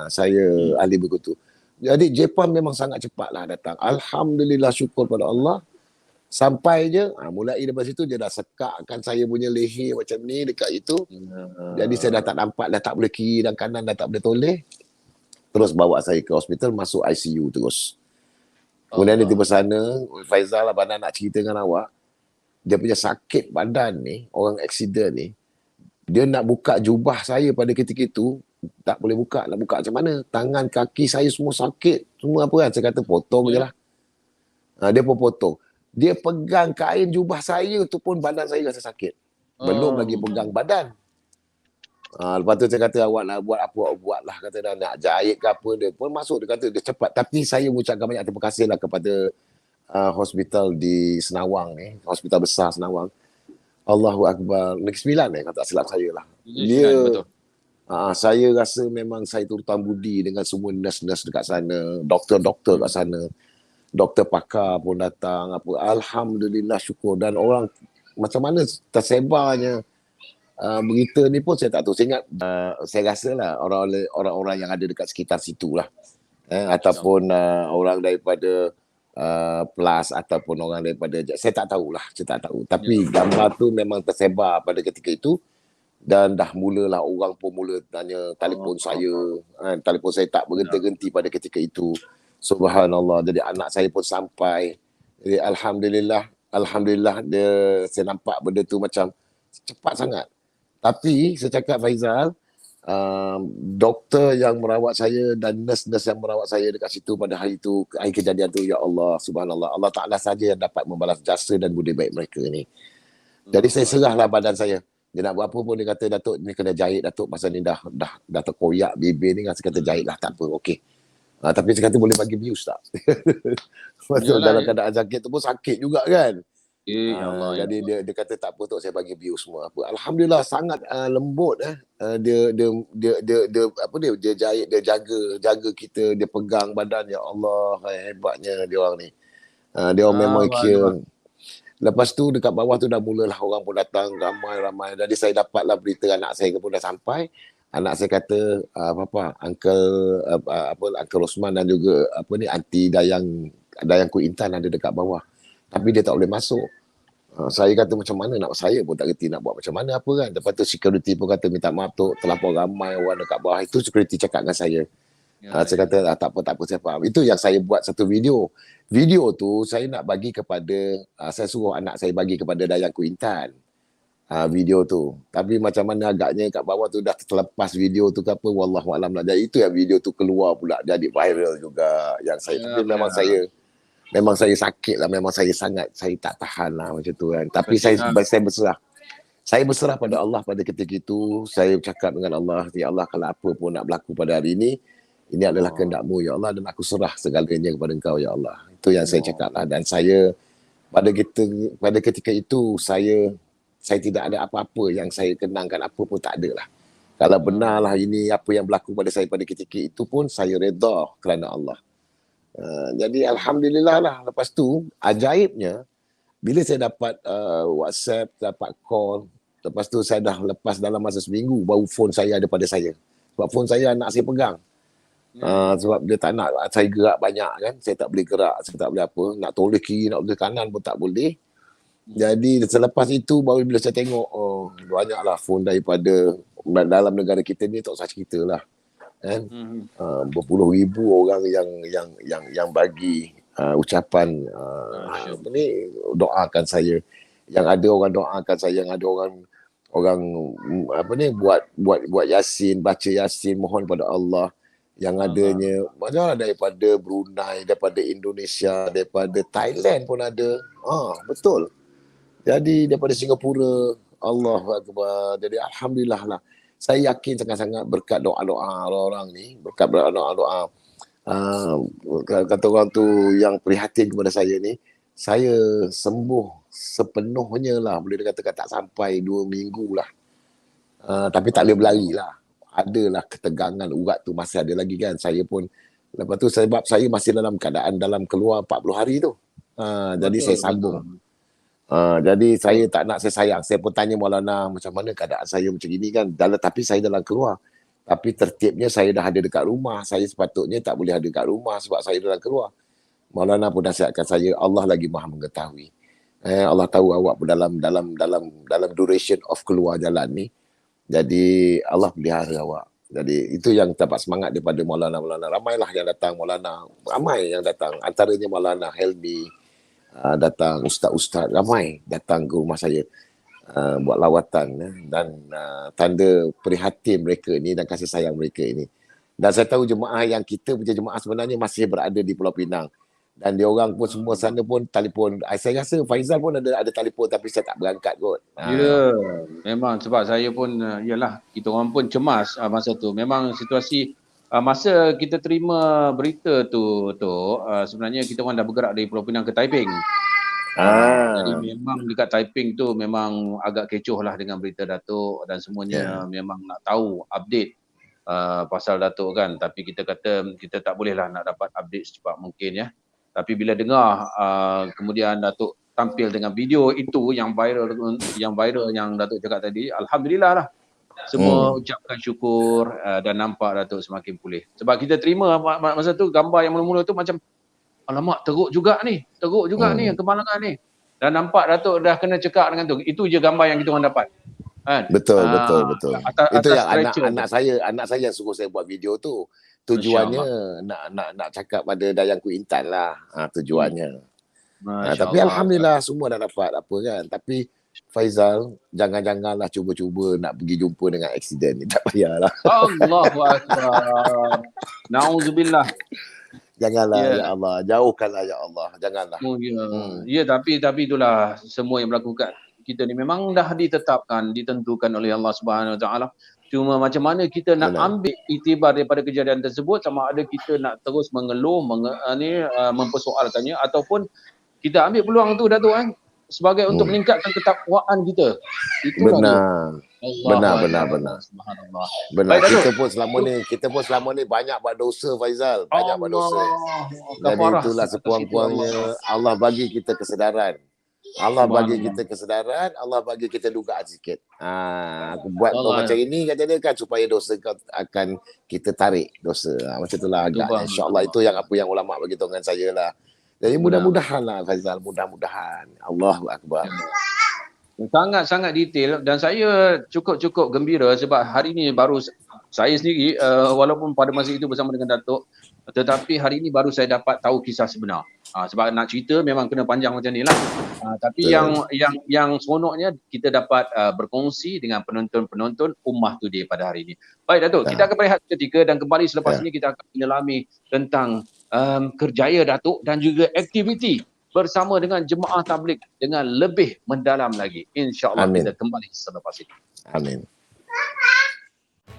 Saya ahli bersekutu. Jadi JPAM memang sangat cepatlah datang. Alhamdulillah, syukur pada Allah. Sampai je, mulai daripada situ dia dah sekakkan saya punya leher macam ni dekat itu. Jadi saya dah tak nampak, dah tak boleh kiri dan kanan, dah tak boleh toleh. Terus bawa saya ke hospital, masuk ICU terus. Kemudian dia tiba sana, Faizal, abang nak cerita dengan awak, dia punya sakit badan ni, orang accident ni, dia nak buka jubah saya pada ketika itu, tak boleh buka. Nak buka macam mana? Tangan, kaki saya semua sakit. Semua apa kan? Saya kata potong je lah. Dia pun potong. Dia pegang kain jubah saya tu pun badan saya rasa sakit. Belum lagi pegang badan. Lepas tu saya kata, awak nak buat apa, awak buat lah. Kata dah nak jahit ke apa. Dia pun masuk, dia kata dia cepat. Tapi saya mengucapkan banyak terima kasih lah kepada hospital di Senawang ni. Hospital besar Senawang. Allahu Akbar. Negeri Sembilan kata silap saya lah. Dia, betul. Saya rasa memang saya turutang budi dengan semua nurse-nurse dekat sana. Doktor-doktor kat sana. Doktor pakar pun datang. Alhamdulillah, syukur. Dan orang macam mana tersebarnya berita ni pun saya tak tahu. Saya ingat, saya rasa lah orang-orang yang ada dekat sekitar situ lah. Ataupun orang daripada plus ataupun orang daripada, saya tak tahulah. Saya tak tahu. Tapi gambar tu memang tersebar pada ketika itu. Dan dah mulalah orang pun mula tanya telefon saya. Telefon saya tak berhenti-henti pada ketika itu. Subhanallah. Jadi anak saya pun sampai. Jadi Alhamdulillah saya nampak benda tu macam cepat sangat. Tapi saya cakap Faizal, doktor yang merawat saya dan nurse-nurse yang merawat saya dekat situ pada hari itu, hari kejadian tu, ya Allah, subhanallah, Allah Ta'ala saja yang dapat membalas jasa dan budi baik mereka ni. Jadi saya serahlah badan saya. Dia nak buat apa pun, dia kata, Datuk ni kena jahit Datuk, pasal ni dah terkoyak bibir ni. Saya kata jahit lah, tak apa, okey. Tapi saya kata boleh bagi views tak? Betul, Yalah, dalam keadaan sakit tu pun sakit juga kan. ya Allah, ya Jadi Allah. dia kata tak apa, Tok, saya bagi view semua apa. Alhamdulillah sangat lembut dia apa dia jahit, dia jaga kita, dia pegang badan, ya Allah, hebatnya dia orang ni. Dia orang memang kira. Lepas tu dekat bawah tu dah mulalah orang pun datang ramai-ramai. Jadi saya dapatlah berita anak saya pun dah sampai. Anak saya kata apa Uncle Rosman dan juga Aunty Dayangku Intan ada dekat bawah. Tapi dia tak boleh masuk. Saya kata macam mana nak, saya pun tak reti nak buat macam mana apa kan. Lepas tu security pun kata minta maaf Tok, terlampau ramai orang dekat bawah. Itu security cakap dengan saya. Saya kata tak apa saya faham. Itu yang saya buat satu video. Video tu saya nak bagi kepada saya suruh anak saya bagi kepada Dayangku Intan. Video tu. Tapi macam mana agaknya kat bawah tu dah terlepas video tu ke apa, wallahualam lah. Jadi itu yang video tu keluar pula jadi viral juga yang saya. Tapi memang saya sakit lah, memang saya tak tahan lah macam tu kan. Tapi saya berserah. Saya berserah pada Allah pada ketika itu. Saya bercakap dengan Allah, ya Allah, kalau apa pun nak berlaku pada hari ini adalah kehendak-Mu ya Allah, dan aku serah segalanya kepada Engkau ya Allah. Itu yang saya cakap lah. Dan saya pada ketika itu saya tidak ada apa-apa yang saya kenangkan, apa pun tak ada lah. Kalau benarlah ini apa yang berlaku pada saya pada ketika itu pun saya redha kerana Allah. Jadi alhamdulillah lah. Lepas tu ajaibnya bila saya dapat WhatsApp, dapat call, lepas tu saya dah lepas dalam masa seminggu baru phone saya ada pada saya. Sebab phone saya anak saya pegang. Sebab dia tak nak saya gerak banyak kan. Saya tak boleh gerak, saya tak boleh apa. Nak toleh kiri, nak toleh kanan pun tak boleh. Jadi selepas itu baru bila saya tengok, banyaklah phone daripada dalam negara kita ni, tak usah cerita lah. Kan? Berpuluh ribu orang yang bagi ucapan doakan saya. Yang ada orang doakan saya, yang ada orang buat yasin, baca yasin, mohon pada Allah. Yang adanya macam daripada Brunei, daripada Indonesia, daripada Thailand pun ada. Betul. Jadi daripada Singapura, Allahu Akbar. Jadi alhamdulillah lah. Saya yakin sangat-sangat berkat doa-doa orang-orang ni, berkat doa-doa kata orang tu yang prihatin kepada saya ni, saya sembuh sepenuhnya lah. Boleh dikatakan tak sampai 2 minggu lah. Tapi tak boleh berlari lah. Adalah ketegangan urat tu masih ada lagi kan. Saya pun lepas tu sebab saya masih dalam keadaan dalam keluar 40 hari tu. Jadi saya sambung. Jadi saya tak nak, saya sayang. Saya pun tanya Maulana macam mana keadaan saya macam ini kan. Tapi saya dalam keluar. Tapi tertibnya saya dah ada dekat rumah. Saya sepatutnya tak boleh ada dekat rumah sebab saya dalam keluar. Maulana pun nasihatkan saya, Allah lagi maha mengetahui. Allah tahu awak pun dalam duration of keluar jalan ni. Jadi Allah pelihara awak. Jadi itu yang dapat semangat daripada Maulana. Ramailah yang datang Maulana. Ramai yang datang. Antaranya Maulana Helmi. Datang ustaz-ustaz ramai datang ke rumah saya buat lawatan dan tanda prihatin mereka ni dan kasih sayang mereka ini. Dan saya tahu jemaah yang kita punya jemaah sebenarnya masih berada di Pulau Pinang. Dan dia orang pun semua sana pun telefon. Saya rasa Faizal pun ada telefon tapi saya tak berangkat kot. Ya, memang sebab saya pun yalah, kita orang pun cemas masa tu. Memang situasi masa kita terima berita tu sebenarnya kita orang dah bergerak dari Pulau Pinang ke Taiping. Jadi memang dekat Taiping tu memang agak kecoh lah dengan berita Datuk dan semuanya. Memang nak tahu update pasal Datuk kan. Tapi kita kata kita tak boleh lah nak dapat update secepat mungkin ya. Tapi bila dengar kemudian Datuk tampil dengan video itu yang viral yang Datuk cakap tadi, alhamdulillah lah. Semua ucapkan syukur dan nampak Datuk semakin pulih. Sebab kita terima masa tu gambar yang mula-mula tu macam alamak teruk juga ni yang kemalangan ni. Dan nampak Datuk dah kena cekak dengan tu. Itu je gambar yang kita orang dapat. Kan? Betul. Atas itu yang anak saya yang suruh saya buat video tu. Tujuannya nak cakap pada Dayangku Intan lah. Tujuannya. Tapi alhamdulillah semua dah dapat apa kan. Tapi Faizal, janganlah cuba-cuba nak pergi jumpa dengan aksiden ni. Tak payahlah. Allahu Akbar. Nauzubillah. Janganlah ya Allah. Jauhkanlah ya Allah. Janganlah. Ya, tapi itulah semua yang berlaku kat kita ni memang dah ditetapkan, ditentukan oleh Allah Subhanahu Wa Taala. Cuma macam mana kita nak Benar. ambil iktibar daripada kejadian tersebut, sama ada kita nak terus mengeluh, mempersoalkannya, ataupun kita ambil peluang tu Datuk sebagai untuk meningkatkan ketakwaan kita. Itulah dia. Benar. Benar. Subhanallah. Benar. Baik, Datuk. Kita pun selama ni banyak buat dosa, Faizal. Banyak buat dosa. Jadi Kafarah itulah atas itu, sekurang-kurangnya Allah bagi kita kesedaran. Allah bagi kita kesedaran, Allah bagi kita dugaan sikit. Aku buat kau macam ini kata dia kan supaya dosa kau akan kita tarik dosa. Macam itulah agaknya. InsyaAllah itu yang apa yang ulama bagi tahu dengan saya lah. Jadi mudah-mudahan lah Faizal, mudah-mudahan. Allahu Akbar. Sangat-sangat detail dan saya cukup gembira sebab hari ini baru saya sendiri walaupun pada masa itu bersama dengan Datuk, tetapi hari ini baru saya dapat tahu kisah sebenar. Sebab nak cerita memang kena panjang macam ni lah. Tapi yang seronoknya kita dapat berkongsi dengan penonton-penonton Ummah Today pada hari ini. Baik Datuk, kita akan berehat seketika dan kembali selepas ini kita akan menyelami tentang kerjaya Datuk dan juga aktiviti bersama dengan jemaah tabligh dengan lebih mendalam lagi. InsyaAllah kita kembali selepas ini. Amin.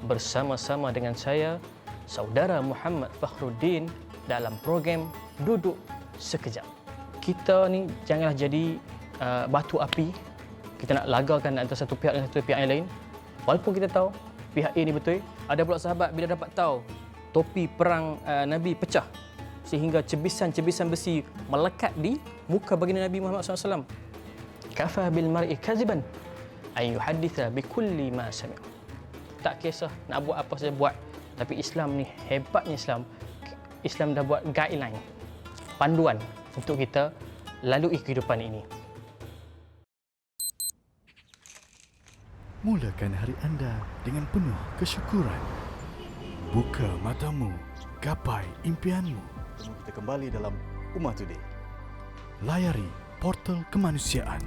Bersama-sama dengan saya, Saudara Muhammad Fakhruddin dalam program Duduk Sekejap. Kita ni janganlah jadi batu api. Kita nak lagakan antara satu pihak dengan satu pihak yang lain. Walaupun kita tahu pihak A ni betul. Ada pula sahabat bila dapat tahu topi perang Nabi pecah sehingga cebisan-cebisan besi melekat di muka baginda Nabi Muhammad SAW. Kafa bil mar'i kaziban ay yuhadditha bi kulli ma sami'. Tak kisah nak buat apa saja buat, tapi Islam ni hebatnya Islam dah buat guideline, panduan untuk kita lalui kehidupan ini. Mulakan hari anda dengan penuh kesyukuran. Buka matamu, gapai impianmu. Kita kembali dalam Ummah Today. Layari portal kemanusiaan,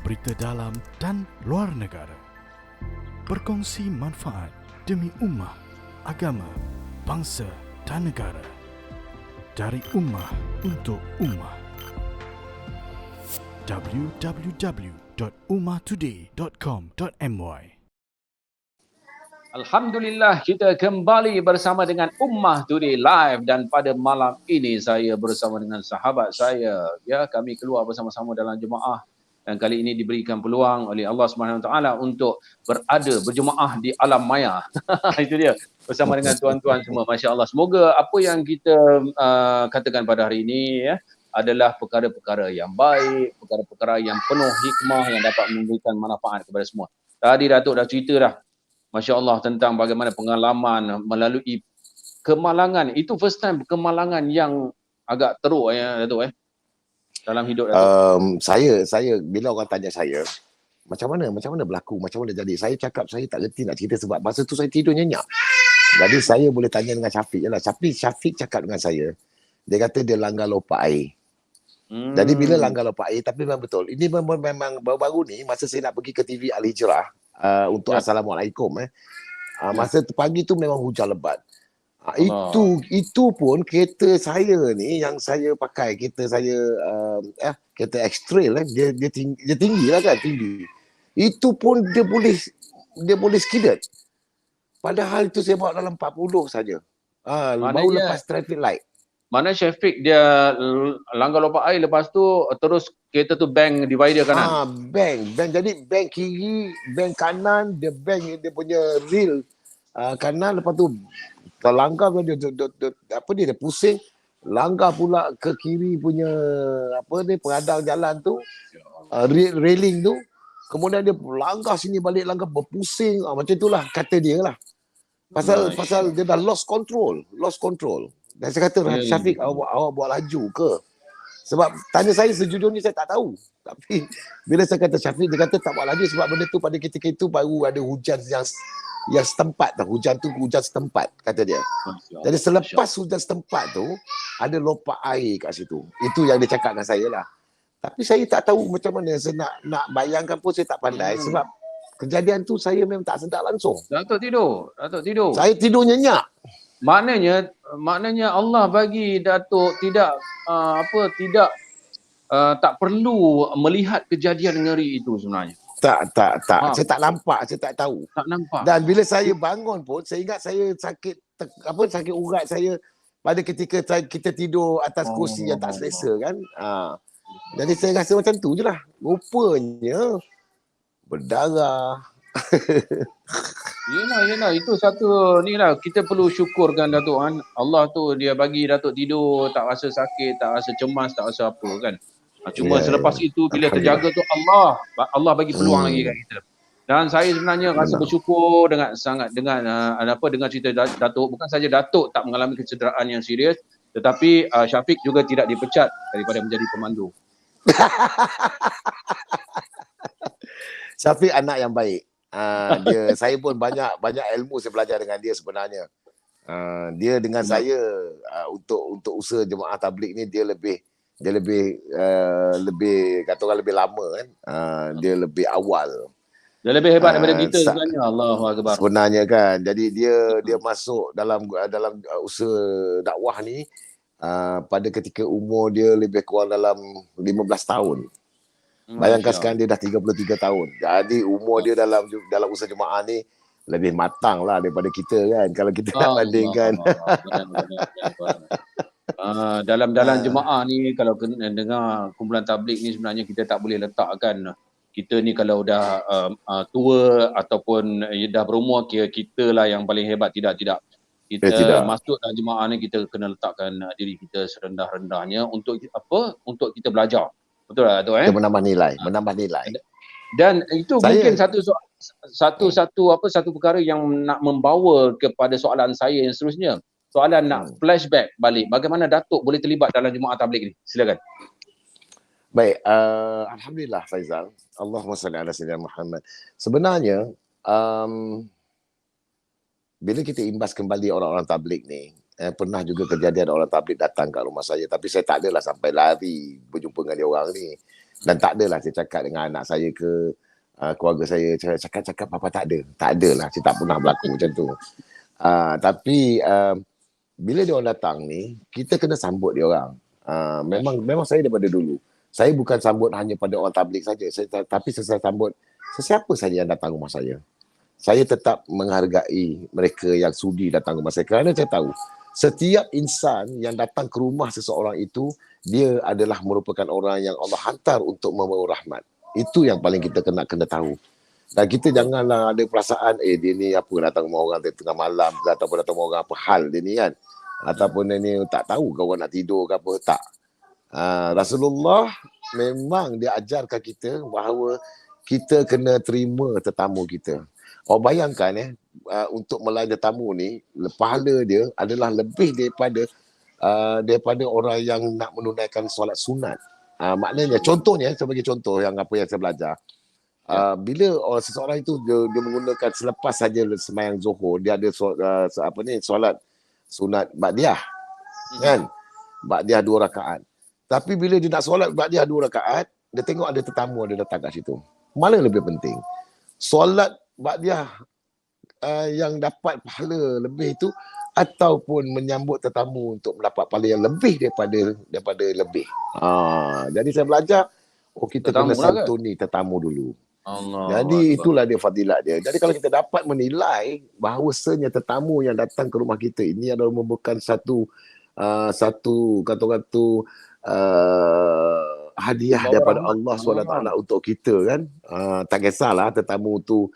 berita dalam dan luar negara. Berkongsi manfaat demi ummah, agama, bangsa dan negara. Dari ummah untuk ummah. www.ummahtoday.com.my. Alhamdulillah, kita kembali bersama dengan Ummah Today Live dan pada malam ini saya bersama dengan sahabat saya. Kami keluar bersama-sama dalam jemaah dan kali ini diberikan peluang oleh Allah SWT untuk berjemaah di alam maya. Itu dia, bersama dengan tuan-tuan semua. Masya Allah. Semoga apa yang kita katakan pada hari ini adalah perkara-perkara yang baik, perkara-perkara yang penuh hikmah yang dapat memberikan manfaat kepada semua. Tadi Datuk dah cerita dah, Masya Allah, tentang bagaimana pengalaman melalui kemalangan. Itu first time kemalangan yang agak teruk Datuk dalam hidup Datuk. Saya bila orang tanya saya macam mana berlaku, macam mana jadi, saya cakap saya tak reti nak cerita sebab masa tu saya tidur nyenyak. Jadi saya boleh tanya dengan Syafiq je lah. Syafiq cakap dengan saya, dia kata dia langgar lopak air. Jadi bila langgar lopak air, tapi memang betul. Ini memang baru-baru ni masa saya nak pergi ke TV Al-Hijrah untuk Assalamualaikum masa pagi tu memang hujan lebat. Itu pun kereta saya ni yang saya pakai, kereta saya kereta X-Trail dia tinggi lah kan, tinggi. Itu pun dia boleh skidded. Padahal itu saya bawa dalam 40 saja. Baru lepas traffic light. Mana Syafiq dia langgar lopak air, lepas tu terus kereta tu bank divider kanan. Bank. Jadi bank kiri, bank kanan, dia punya reel kanan, lepas tu terlanggar dia pusing, langgar pula ke kiri punya pengadang jalan tu, railing tu. Kemudian dia langgar sini balik, langgar berpusing, macam itulah kata dia lah. Pasal dia dah lost control. Dan saya kata, Syafiq, awak buat laju ke? Sebab tanya saya sejujurnya saya tak tahu. Tapi bila saya kata Syafiq, dia kata tak buat laju sebab benda tu pada ketika itu baru ada hujan yang setempat. Hujan setempat, kata dia. Jadi selepas hujan setempat tu, ada lopak air kat situ. Itu yang dia cakap dengan saya lah. Tapi saya tak tahu macam mana. Saya nak bayangkan pun saya tak pandai. Sebab kejadian tu saya memang tak sedar langsung. Datuk tidur. Saya tidur nyenyak. Maknanya Allah bagi Datuk tak perlu melihat kejadian ngeri itu sebenarnya. Ha, Saya tak nampak, saya tak tahu. tak nampak. Dan bila saya bangun pun, saya ingat saya sakit sakit urat saya pada ketika kita tidur atas kursi yang tak selesa kan. Jadi saya rasa macam tu je lah. Rupanya berdarah. Yelah, itu satu ni lah, kita perlu syukurkan Datuk kan. Allah tu dia bagi Datuk tidur, tak rasa sakit, tak rasa cemas, tak rasa apa kan. Cuma selepas itu bila terjaga tu Allah bagi peluang lagi kat kita. Dan saya sebenarnya rasa bersyukur dengan sangat dengan dengan cerita Datuk. Bukan saja Datuk tak mengalami kecederaan yang serius, tetapi Syafiq juga tidak dipecat daripada menjadi pemandu. Syafiq anak yang baik. Saya pun banyak ilmu saya belajar dengan dia sebenarnya. Dia dengan saya untuk usaha jemaah tabligh ni dia lebih kata orang lebih lama kan. Dia lebih awal. Dia lebih hebat daripada kita sebenarnya. Allahu akbar. Sebenarnya kan. Jadi dia masuk dalam usaha dakwah ni pada ketika umur dia lebih kurang dalam 15 tahun. Bayangkan sekarang dia dah 33 tahun. Jadi umur dia dalam usaha jemaah ni lebih matang lah daripada kita kan. Kalau kita nak bandingkan. Dalam jemaah ni kalau kena dengar kumpulan tabligh ni sebenarnya kita tak boleh letakkan kita ni kalau dah tua ataupun dah berumur kira kita lah yang paling hebat. Tidak. Kita masuk dalam jemaah ni kita kena letakkan diri kita serendah-rendahnya untuk apa? Untuk kita belajar. Betul tak Datuk? Kita menambah nilai. Dan itu mungkin satu perkara yang nak membawa kepada soalan saya yang seterusnya. Soalan nak flashback balik. Bagaimana Datuk boleh terlibat dalam jemaah tabligh ni? Silakan. Baik, alhamdulillah Faizal. Allahumma salli ala sayyidina Muhammad. Sebenarnya bila kita imbas kembali orang-orang tabligh ni, pernah juga kejadian orang tabligh datang kat rumah saya, tapi saya tak adalah sampai lari berjumpa dengan dia orang ni. Dan tak adalah saya cakap dengan anak saya ke keluarga saya, cakap apa tak ada. Tak adalah, saya tak pernah berlaku macam tu. Tapi bila dia orang datang ni, kita kena sambut dia orang. Memang saya daripada dulu. Saya bukan sambut hanya pada orang tabligh saja, tapi saya sambut sesiapa saja yang datang rumah saya. Saya tetap menghargai mereka yang sudi datang rumah saya kerana saya tahu setiap insan yang datang ke rumah seseorang itu, dia adalah merupakan orang yang Allah hantar untuk membawa rahmat. Itu yang paling kita kena tahu. Dan kita janganlah ada perasaan, dia ni apa datang rumah orang tengah malam ke, ataupun datang rumah orang apa hal dia ni kan. Ataupun dia ni tak tahu ke orang nak tidur ke apa, tak. Rasulullah memang dia ajarkan kita bahawa kita kena terima tetamu kita. Bayangkan untuk melayani tetamu ni, pahala dia adalah lebih daripada orang yang nak menunaikan solat sunat. Maknanya contohnya, sebagai contoh yang apa yang saya belajar, bila seseorang itu dia menggunakan selepas saja sembahyang Zuhur, dia ada solat sunat ba'diyah kan, ba'diyah 2 rakaat. Tapi bila dia nak solat ba'diyah 2 rakaat, dia tengok ada tetamu ada datang kat situ. Mana lebih penting? Solat ba'diyah yang dapat pahala lebih itu, ataupun menyambut tetamu untuk mendapat pahala yang lebih daripada lebih. Jadi saya belajar, kita kena santuni tetamu dulu. Jadi itulah dia fadilat dia. Jadi kalau kita dapat menilai bahawasanya tetamu yang datang ke rumah kita ini adalah merupakan satu kata-kata hadiah daripada Allah SWT untuk kita kan. Tak kisahlah tetamu tu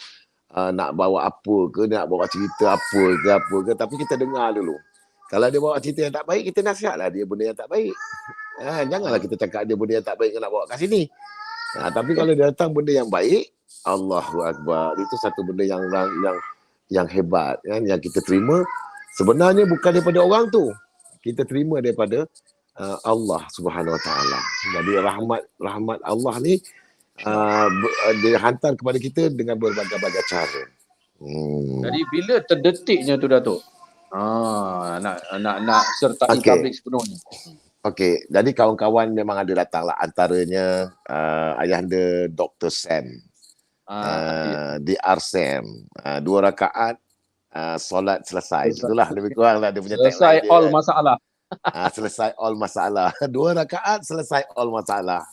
nak bawa apa ke, nak bawa cerita apa ke, tapi kita dengar dulu. Kalau dia bawa cerita yang tak baik, kita nasihatlah dia benda yang tak baik. Janganlah kita cakap dia benda yang tak baik nak bawa kat sini. Tapi kalau dia datang benda yang baik, Allahu Akbar, itu satu benda yang hebat kan, yang kita terima sebenarnya bukan daripada orang tu, kita terima daripada Allah Subhanahu Wa Taala. Jadi rahmat Allah ni dia hantar kepada kita dengan berbagai-bagai cara. Jadi bila terdetiknya tu Datuk, nak sertai tabligh sepenuhnya. Okey, jadi kawan-kawan memang ada datanglah, antaranya ayahanda Dr. Sam, DR Sam, 2 rakaat solat selesai. Itulah lebih kurang lah dia punya selesai all masalah. Selesai all masalah. 2 rakaat selesai all masalah.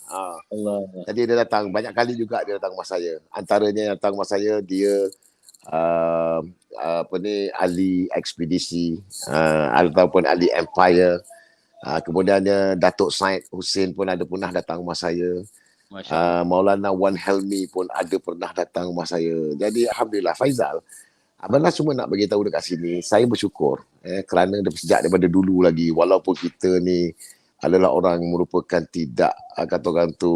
Allah. Jadi dia datang banyak kali juga, dia datang rumah saya. Antaranya yang datang rumah saya, dia ahli ekspedisi, ataupun ahli empire. Kemudiannya Datuk Syed Hussein pun ada pernah datang rumah saya. Masya Allah. Maulana Wan Helmi pun ada pernah datang rumah saya. Jadi alhamdulillah, Faizal, Abang Nas cuma nak bagi tahu dekat sini, saya bersyukur kerana sejak daripada dulu lagi, walaupun kita ni adalah orang yang merupakan tidak, kata orang tu,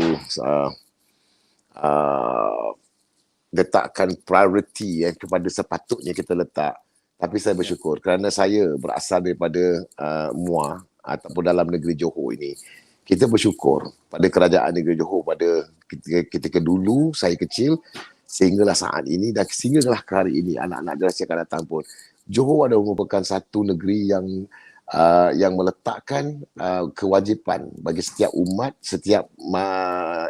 letakkan priority kepada sepatutnya kita letak. Tapi saya bersyukur kerana saya berasal daripada Muar ataupun dalam negeri Johor ini. Kita bersyukur pada kerajaan negeri Johor pada ketika dulu saya kecil sehinggalah saat ini dan sehinggalah ke hari ini anak-anak generasi akan datang pun. Johor adalah merupakan satu negeri yang meletakkan kewajipan bagi setiap umat, setiap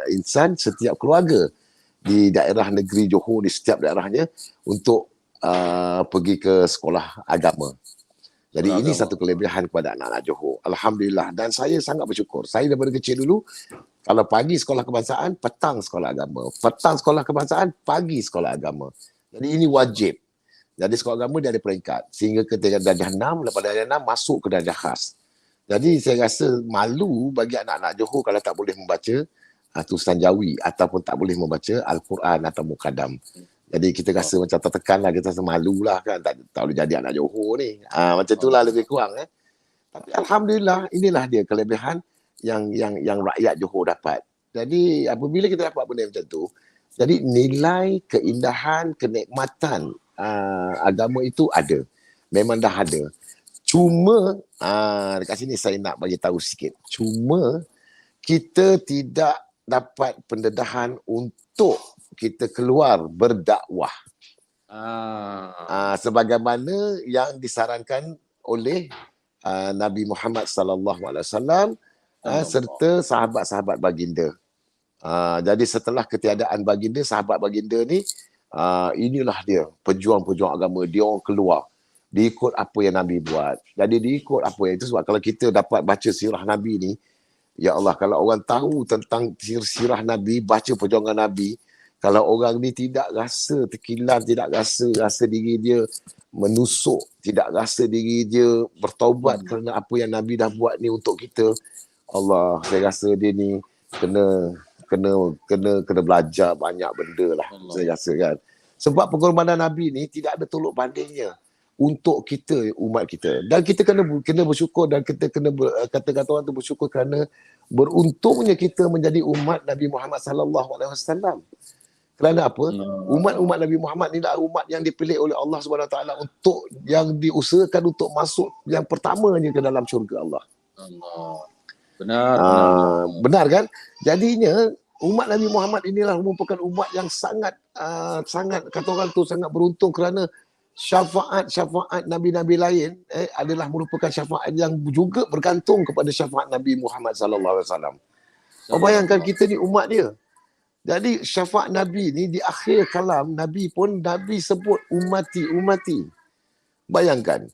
insan, setiap keluarga di daerah negeri Johor, di setiap daerahnya untuk pergi ke sekolah agama. Jadi ini satu kelebihan kepada anak-anak Johor. Alhamdulillah. Dan saya sangat bersyukur. Saya daripada kecil dulu, kalau pagi sekolah kebangsaan, petang sekolah agama. Petang sekolah kebangsaan, pagi sekolah agama. Jadi ini wajib. Jadi sekolah agama dia ada peringkat. Sehingga ke darjah 6, lepas darjah 6 masuk ke darjah khas. Jadi saya rasa malu bagi anak-anak Johor kalau tak boleh membaca tulisan Jawi ataupun tak boleh membaca Al-Quran atau Muqaddam. Jadi kita rasa macam tertekan lah, kita rasa malu lah kan, tak boleh jadi anak Johor ni. Macam itulah lebih kurang. Tapi alhamdulillah, inilah dia kelebihan yang rakyat Johor dapat. Jadi apabila kita dapat benda macam tu, jadi nilai keindahan, kenikmatan agama itu ada. Memang dah ada. Cuma dekat sini saya nak bagi tahu sikit. Cuma kita tidak dapat pendedahan untuk kita keluar berdakwah. Sebagaimana yang disarankan oleh Nabi Muhammad sallallahu alaihi wasallam serta sahabat-sahabat baginda. Jadi setelah ketiadaan baginda, sahabat baginda ni, inilah dia pejuang-pejuang agama, dia orang keluar. Dia ikut apa yang Nabi buat. Jadi dia ikut apa yang itu. Sebab kalau kita dapat baca sirah Nabi ni, ya Allah, kalau orang tahu tentang sirah Nabi, baca perjuangan Nabi, kalau orang ni tidak rasa terkilan, tidak rasa diri dia menusuk, tidak rasa diri dia bertaubat kerana apa yang Nabi dah buat ni untuk kita, Allah, saya rasa dia ni kena belajar banyak benda lah, saya rasa kan. Sebab pengorbanan Nabi ni tidak ada tolok bandingnya untuk kita, umat kita. Dan kita kena bersyukur dan kita kena kata-kata orang tu bersyukur kerana beruntungnya kita menjadi umat Nabi Muhammad sallallahu alaihi wasallam. Kerana apa? Umat-umat Nabi Muhammad ni adalah umat yang dipilih oleh Allah Subhanahu Wa Taala untuk yang diusahakan untuk masuk yang pertamanya ke dalam syurga Allah. Benar kan? Jadinya umat Nabi Muhammad inilah merupakan umat yang sangat kata orang tu sangat beruntung kerana syafaat nabi-nabi lain adalah merupakan syafaat yang juga bergantung kepada syafaat Nabi Muhammad sallallahu alaihi wasallam. Bayangkan kita ni umat dia. Jadi syafaat Nabi ni di akhir kalam Nabi sebut ummati. Bayangkan.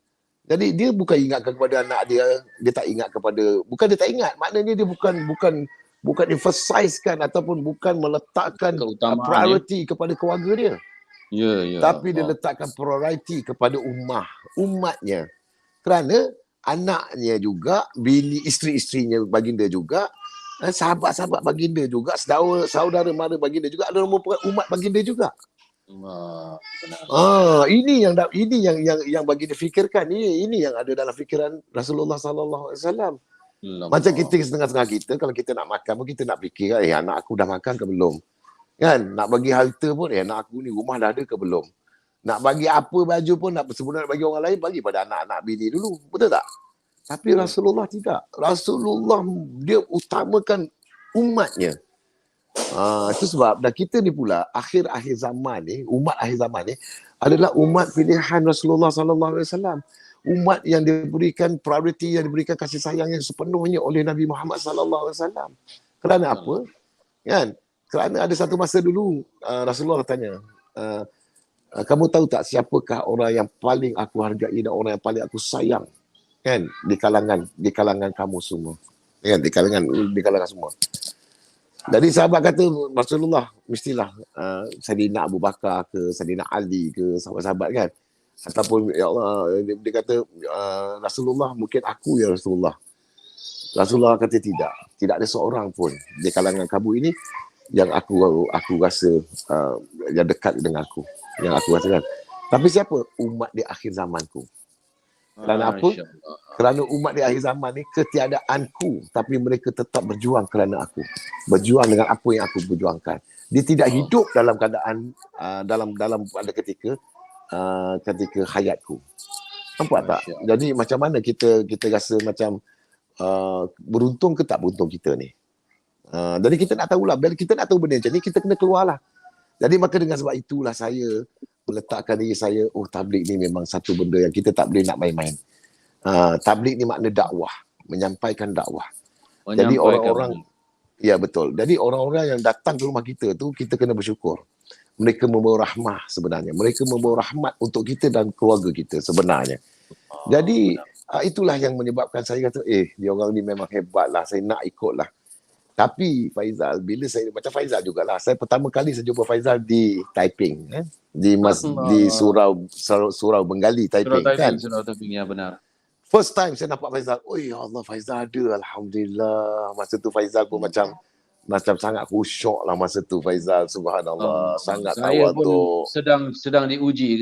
Jadi dia bukan ingatkan kepada anak dia tak ingat kepada, bukan dia tak ingat, maknanya dia bukan emphasizekan ataupun bukan meletakkan priority kepada keluarga dia. Ya. Tapi dia letakkan priority kepada umatnya. Kerana anaknya juga, bini isteri-isterinya baginda juga, sahabat-sahabat baginda juga, saudara mara baginda juga adalah merupakan umat baginda juga. Ini yang baginda fikirkan, ini yang ada dalam fikiran Rasulullah sallallahu alaihi wasallam. Macam kita setengah-setengah kita, kalau kita nak makan pun kita nak fikir, anak aku dah makan ke belum? Kan? Nak bagi harta pun, anak aku ni rumah dah ada ke belum? Nak bagi apa baju pun, sebelum nak bagi orang lain, bagi pada anak-anak bini dulu. Betul tak? Tapi Rasulullah tidak. Rasulullah dia utamakan umatnya. Itu sebab, dan kita ni pula akhir-akhir zaman ni, umat akhir zaman ni adalah umat pilihan Rasulullah sallallahu alaihi wasallam. Umat yang diberikan priority, yang diberikan kasih sayang yang sepenuhnya oleh Nabi Muhammad sallallahu alaihi wasallam. Kerana apa? Kan? Kerana ada satu masa dulu Rasulullah tanya, kamu tahu tak siapakah orang yang paling aku hargai dan orang yang paling aku sayang? kan, di kalangan kamu semua, kan, di kalangan semua. Jadi sahabat kata Rasulullah mestilah Saidina Abu Bakar ke Saidina Ali ke sahabat-sahabat kan, ataupun ya Allah dia kata Rasulullah mungkin aku ya Rasulullah. Rasulullah kata tidak ada seorang pun di kalangan kamu ini yang aku rasa yang dekat dengan aku, yang aku rasakan. Tapi siapa? Umat di akhir zamanku. Kerana apa? Kerana umat di akhir zaman ni ketiadaanku, tapi mereka tetap berjuang kerana aku. Berjuang dengan apa yang aku berjuangkan. Dia tidak hidup dalam keadaan dalam pada ketika hayatku. Nampak tak? Jadi macam mana kita rasa macam beruntung ke tak beruntung kita ni. Jadi kita nak tahulah, bila kita nak tahu benda macam ni, kita kena keluarlah. Jadi maka dengan sebab itulah saya meletakkan diri saya, tabligh ni memang satu benda yang kita tak boleh nak main-main. Tabligh ni makna dakwah, menyampaikan dakwah. Jadi orang-orang, ya betul. Jadi orang-orang yang datang ke rumah kita tu, kita kena bersyukur. Mereka membawa rahmah sebenarnya. Mereka membawa rahmat untuk kita dan keluarga kita sebenarnya. Jadi itulah yang menyebabkan saya kata, dia orang ni memang hebat lah, saya nak ikut lah. Tapi Faizal, bila saya, macam Faizal jugalah, saya pertama kali saya jumpa Faizal di Taiping, di Surau Bengali, Taiping kan. Surau Taiping, ya benar. First time saya nampak Faizal, ya Allah Faizal ada, Alhamdulillah. Masa tu Faizal pun macam sangat khusyuk lah masa tu Faizal, subhanallah, sangat saya tawaduk. Pun sedang diuji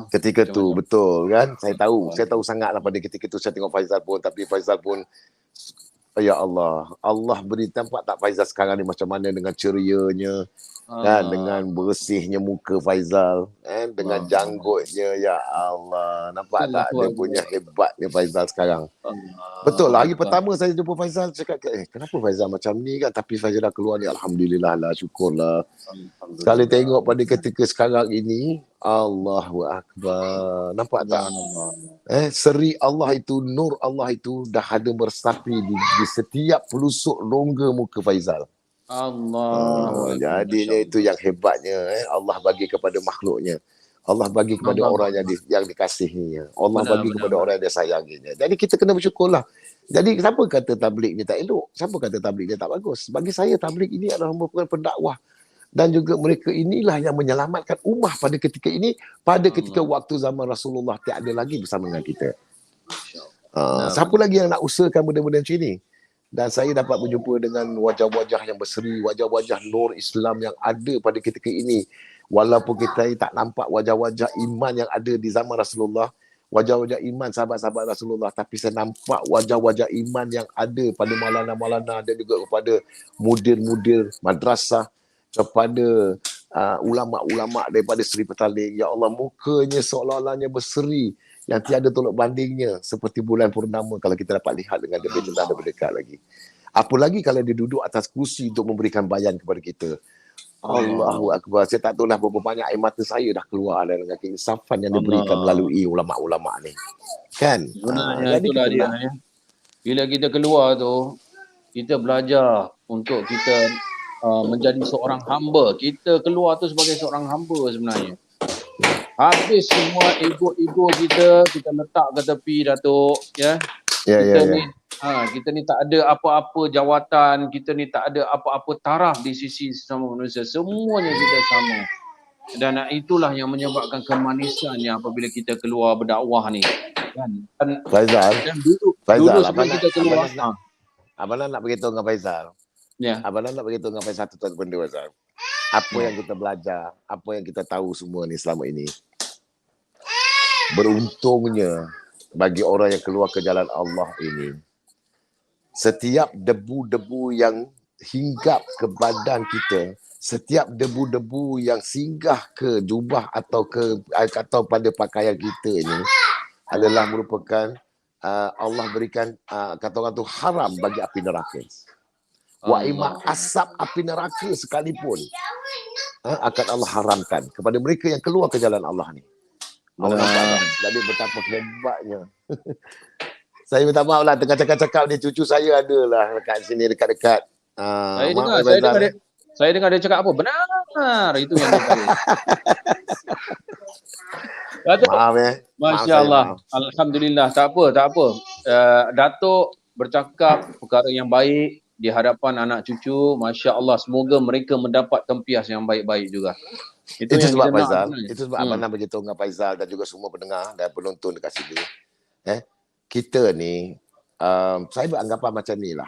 ketika tu betul kan, saya tahu sangat lah pada ketika tu saya tengok Faizal pun, tapi Faizal pun ya Allah, Allah beri tempat tak Faizal sekarang ni macam mana dengan cerianya, kan, dengan bersihnya muka Faizal, kan, dengan janggutnya, ya Allah, nampak tak dia punya hebatnya Faizal sekarang. Betul lah, hari pertama saya jumpa Faizal cakap kenapa Faizal macam ni kan, tapi Faizal dah keluar ni, alhamdulillah lah, syukurlah. Sekali tengok pada ketika sekarang ini, Allahu Akbar, nampak tak? Seri Allah itu, nur Allah itu dah ada meresapi di setiap pelusuk rongga muka Faizal. Allah. Jadinya itu yang hebatnya, Allah bagi kepada makhluknya. Allah bagi kepada orang yang dikasihinya. Allah bagi kepada orang yang dia sayanginya. Jadi kita kena bersyukurlah. Jadi siapa kata tabligh ni tak elok? Siapa kata tabligh ni tak bagus? Bagi saya tabligh ini adalah merupakan pendakwah. Dan juga mereka inilah yang menyelamatkan ummah pada ketika ini, pada ketika waktu zaman Rasulullah tiada lagi bersama dengan kita. Siapa lagi yang nak usahakan benda-benda macam ini? Dan saya dapat berjumpa dengan wajah-wajah yang berseri, wajah-wajah nur Islam yang ada pada ketika ini. Walaupun kita tak nampak wajah-wajah iman yang ada di zaman Rasulullah, wajah-wajah iman sahabat-sahabat Rasulullah, tapi saya nampak wajah-wajah iman yang ada pada Maulana dan juga kepada mudir-mudir madrasah, kepada ulama-ulama daripada Seri Petaling. Ya Allah, mukanya seolah-olahnya berseri yang tiada tolak bandingnya, seperti bulan purnama kalau kita dapat lihat dengan dia lebih berdekat lagi. Apa lagi kalau dia duduk atas kursi untuk memberikan bayan kepada kita. Allahu Akbar. Saya tak tahulah berapa banyak air mata saya dah keluar dengan keinsafan yang diberikan melalui ulama-ulama ni. Kan? Jadi itulah dia. Bila kita keluar tu, kita belajar untuk kita menjadi seorang hamba. Kita keluar tu sebagai seorang hamba sebenarnya. Habis semua ego-ego kita letak ke tepi, Datuk. Kita ni tak ada apa-apa jawatan, kita ni tak ada apa-apa taraf di sisi sesama manusia. Semuanya kita sama. Dan itulah yang menyebabkan kemanisannya apabila kita keluar berdakwah ni. Kan? Faizal, dulu sebelum kita keluar. Abang nak beritahu dengan Faizal. Ya. Abang nak beritahu dengan Faizal satu benda, Faizal. Apa yang kita belajar, apa yang kita tahu semua ni selama ini. Beruntungnya bagi orang yang keluar ke jalan Allah ini, setiap debu-debu yang hinggap ke badan kita, setiap debu-debu yang singgah ke jubah atau pada pakaian kita ini adalah merupakan Allah berikan, kata orang tu, haram bagi api neraka. Wa ima asap api neraka sekalipun akan Allah haramkan kepada mereka yang keluar ke jalan Allah ni. Jadi betapa hebatnya. Saya minta maaf lah, tengah cakap-cakap ni cucu saya ada lah dekat sini, dekat-dekat. Saya dengar dia cakap apa? Benar. Itu yang dia tahu. Datuk, Maaf Maaf Masya saya, Allah. maaf. Alhamdulillah. Tak apa. Datuk bercakap perkara yang baik di hadapan anak cucu. Masya Allah. Semoga mereka mendapat tempias yang baik-baik juga. Itu yang Sebab kita nak Faizal, sebenarnya. itu sebab Abang Nam beritahu dengan Faizal dan juga semua pendengar dan penonton dekat sini. Kita ni, saya beranggapan macam ni lah.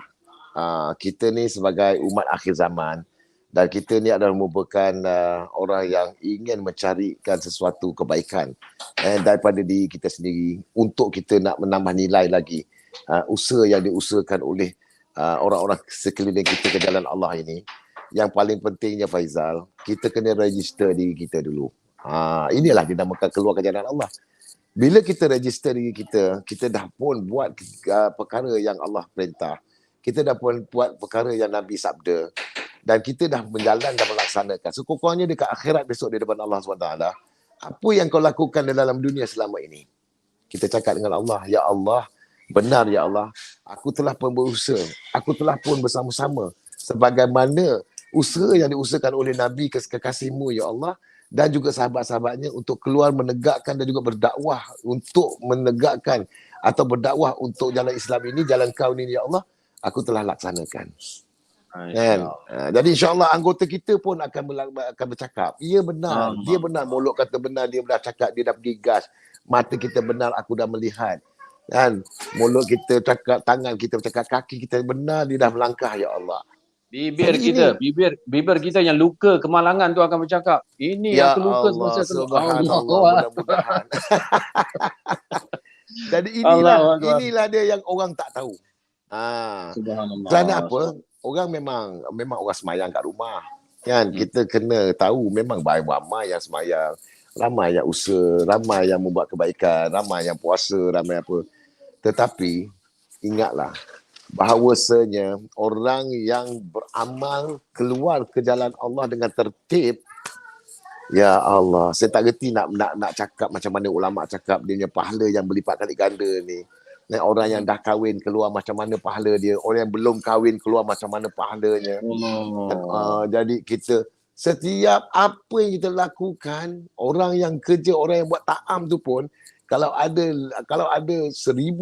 Kita ni sebagai umat akhir zaman dan kita ni adalah merupakan orang yang ingin mencarikan sesuatu kebaikan daripada diri kita sendiri untuk kita nak menambah nilai lagi usaha yang diusahakan oleh orang-orang sekeliling kita ke jalan Allah ini. Yang paling pentingnya Faizal, kita kena register diri kita dulu. Inilah dinamakan keluar ke jalan Allah. Bila kita register diri kita, kita dah pun buat perkara yang Allah perintah. Kita dah pun buat perkara yang Nabi sabda. Dan kita dah berjalan dan melaksanakan. Sekurang-kurangnya dekat akhirat besok di depan Allah SWT, apa yang kau lakukan dalam dunia selama ini? Kita cakap dengan Allah, Ya Allah, benar Ya Allah, aku telah pun berusaha. Aku telah pun bersama-sama. Sebagaimana usaha yang diusahakan oleh Nabi kekasihmu Ya Allah dan juga sahabat-sahabatnya untuk keluar menegakkan dan juga berdakwah untuk menegakkan atau berdakwah untuk jalan Islam ini, jalan kau ini Ya Allah, aku telah laksanakan. Kan? Jadi insya-Allah anggota kita pun akan bercakap, ya benar, dia benar, mulut kata benar, dia dah cakap, dia dah pergi gas, mata kita benar, aku dah melihat. Kan? Mulut kita cakap, tangan kita bercakap, kaki kita benar, dia dah melangkah Ya Allah. Bibir kita, bibir kita yang luka kemalangan tu akan bercakap. Ini Ya yang terluka Allah, semasa subhanallah, mudah-mudahan. Jadi inilah dia yang orang tak tahu. Subhanallah. Kerana apa? Orang memang orang semayang kat rumah. Kan? Kita kena tahu memang ramai yang semayang, ramai yang usaha, ramai yang membuat kebaikan, ramai yang puasa, ramai apa. Tetapi ingatlah bahawasanya orang yang beramal keluar ke jalan Allah dengan tertib, ya Allah, saya tak reti nak cakap macam mana ulama cakap dia punya pahala yang berlipat kali ganda ni. Dan orang yang dah kahwin keluar macam mana pahala dia, orang yang belum kahwin keluar macam mana pahalanya. Jadi kita setiap apa yang kita lakukan, orang yang kerja, orang yang buat ta'am tu pun, kalau ada 1,000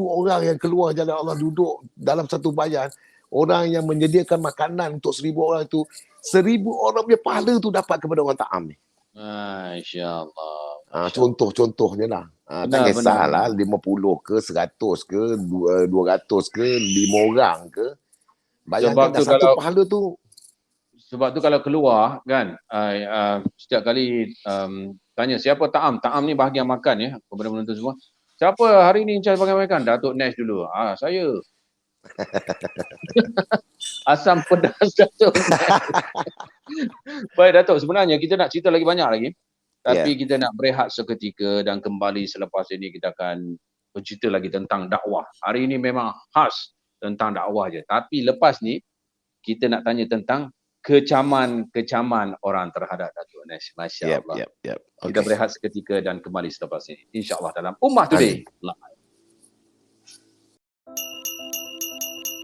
orang yang keluar jalan Allah duduk dalam satu bayan, orang yang menyediakan makanan untuk 1,000 orang itu, 1,000 orang punya pahala tu dapat kepada orang ta'am ni. Masya-Allah. Contohnya lah. Tak kisahlah 50 ke, 100 ke, 200 ke, 5 orang ke. Bayangkan dah satu pahala tu. Sebab tu kalau keluar kan, setiap kali tanya siapa ta'am ni bahagian makan ya kepada penonton semua. Siapa hari ni in-charge bahagian makan? Datuk Nash dulu. Saya. Asam pedas Datuk Nash. Baik Datuk, sebenarnya kita nak cerita lagi banyak lagi. Tapi kita nak berehat seketika dan kembali selepas ini kita akan bercerita lagi tentang dakwah. Hari ini memang khas tentang dakwah je. Tapi lepas ni kita nak tanya tentang kecaman orang terhadap Datuk Nash. Masya Allah. Okay. Kita berehat seketika dan kembali selepas ini. InsyaAllah dalam Ummah Today.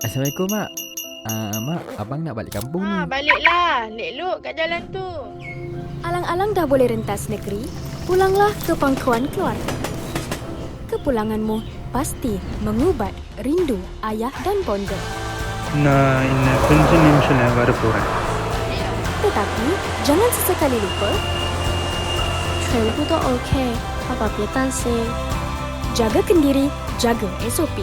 Assalamualaikum Mak. Mak, abang nak balik kampung ni. Baliklah. Lelok kat jalan tu. Alang-alang dah boleh rentas negeri, pulanglah ke pangkuan keluarga. Kepulanganmu pasti mengubat rindu ayah dan bonda. நான் இன்னும் கொஞ்ச நிமிஷம் வர போறேன். Tetapi jangan sesekali lupa. 全部都 OK， 爸爸别担心。 Jaga kendiri, jaga SOP.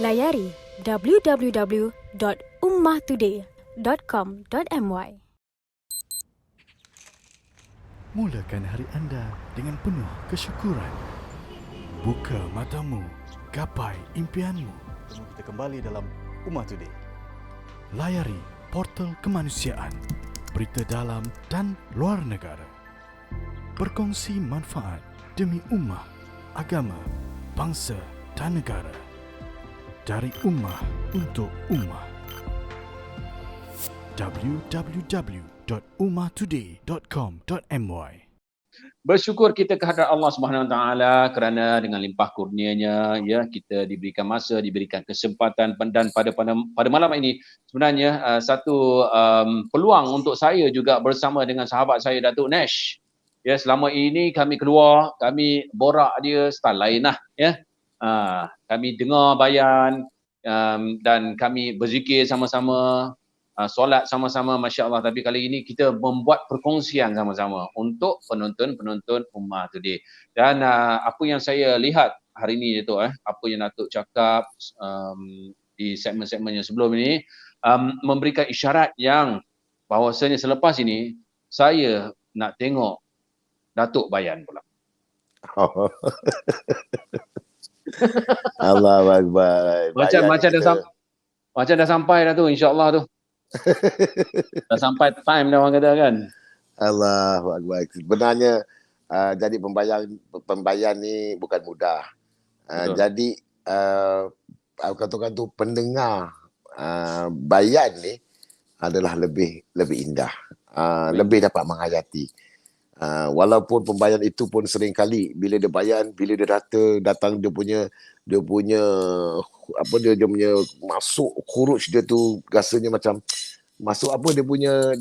Layari www.ummahtoday.com.my. Mulakan hari anda dengan penuh kesyukuran. Buka matamu, gapai impianmu. Kita kembali dalam Ummah Today. Layari portal kemanusiaan, berita dalam dan luar negara. Berkongsi manfaat demi ummah, agama, bangsa dan negara. Dari ummah untuk ummah. www.ummahtoday.com.my. Bersyukur kita kehadrat Allah Subhanahu Wa Taala kerana dengan limpah kurnianya ya kita diberikan masa, diberikan kesempatan dan pada malam ini sebenarnya satu peluang untuk saya juga bersama dengan sahabat saya Datuk Nash. Ya, selama ini kami keluar, kami borak dia style lain lah ya. Kami dengar bayan dan kami berzikir sama-sama, solat sama-sama, Masya Allah. Tapi kali ini kita membuat perkongsian sama-sama untuk penonton-penonton Ummah Today. Dan apa yang saya lihat hari ini Datuk, apa yang Datuk cakap di segmen-segmen yang sebelum ini, memberikan isyarat yang bahawasanya selepas ini saya nak tengok Datuk bayan pula. Allahu Akbar. Macam dah sampai dah tu, insya-Allah tu. Dah sampai time dah orang kata kan. Allahu Akbar. Sebenarnya jadi pembayan ni bukan mudah. Jadi katakan tu pendengar bayan ni adalah lebih indah. Lebih dapat menghayati. Walaupun pembayan itu pun sering kali bila dia bayan, bila dia datang dia punya apa dia punya masuk khuruj dia tu rasanya macam masuk apa dia punya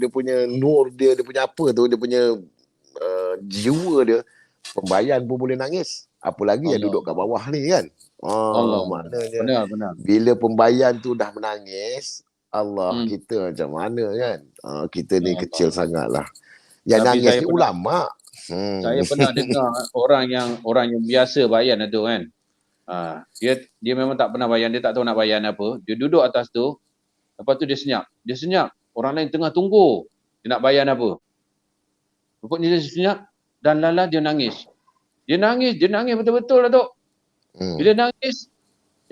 nur dia punya apa tu, dia punya jiwa dia, pembayan pun boleh nangis, apa lagi yang duduk kat bawah ni kan. Maknanya benar. Bila pembayan tu dah menangis, Allah kita macam mana kan. Kita ni kecil sangatlah. Yang Tapi nangis ni ulama. Saya pernah dengar orang yang biasa bayan tu kan. Dia memang tak pernah bayan, dia tak tahu nak bayan apa. Dia duduk atas tu, lepas tu dia senyap. Orang lain tengah tunggu dia nak bayan apa. Rupanya dia senyap dan lala dia nangis. Dia nangis betul-betul lah tu. Bila nangis,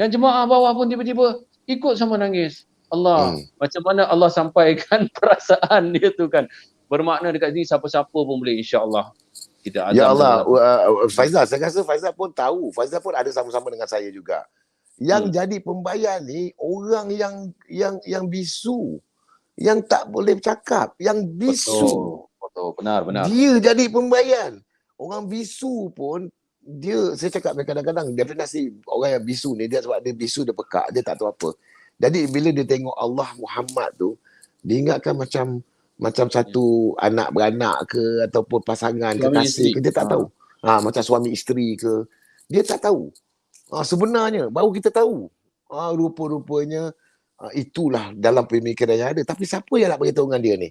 yang jemaah bawah pun tiba-tiba ikut sama nangis. Allah, macam mana Allah sampaikan perasaan dia tu kan. Bermakna dekat sini siapa-siapa pun boleh, insya-Allah. Kita azam. Ya Allah, Faizal, saya rasa Faizal pun tahu. Faizal pun ada sama-sama dengan saya juga. Yang jadi pembayan ni orang yang bisu, yang tak boleh bercakap, yang bisu. Betul, benar. Dia jadi pembayan. Orang bisu pun saya cakap kadang-kadang definisi orang yang bisu ni dia sebab dia bisu, dia pekak, dia tak tahu apa. Jadi bila dia tengok Allah Muhammad tu, dia ingatkan macam satu anak beranak ke ataupun pasangan kekasih ke, dia tak tahu. Macam suami isteri ke, dia tak tahu. Sebenarnya baru kita tahu. Rupa-rupanya itulah dalam pemikiran yang ada. Tapi siapa yang nak beritahu dengan dia ni?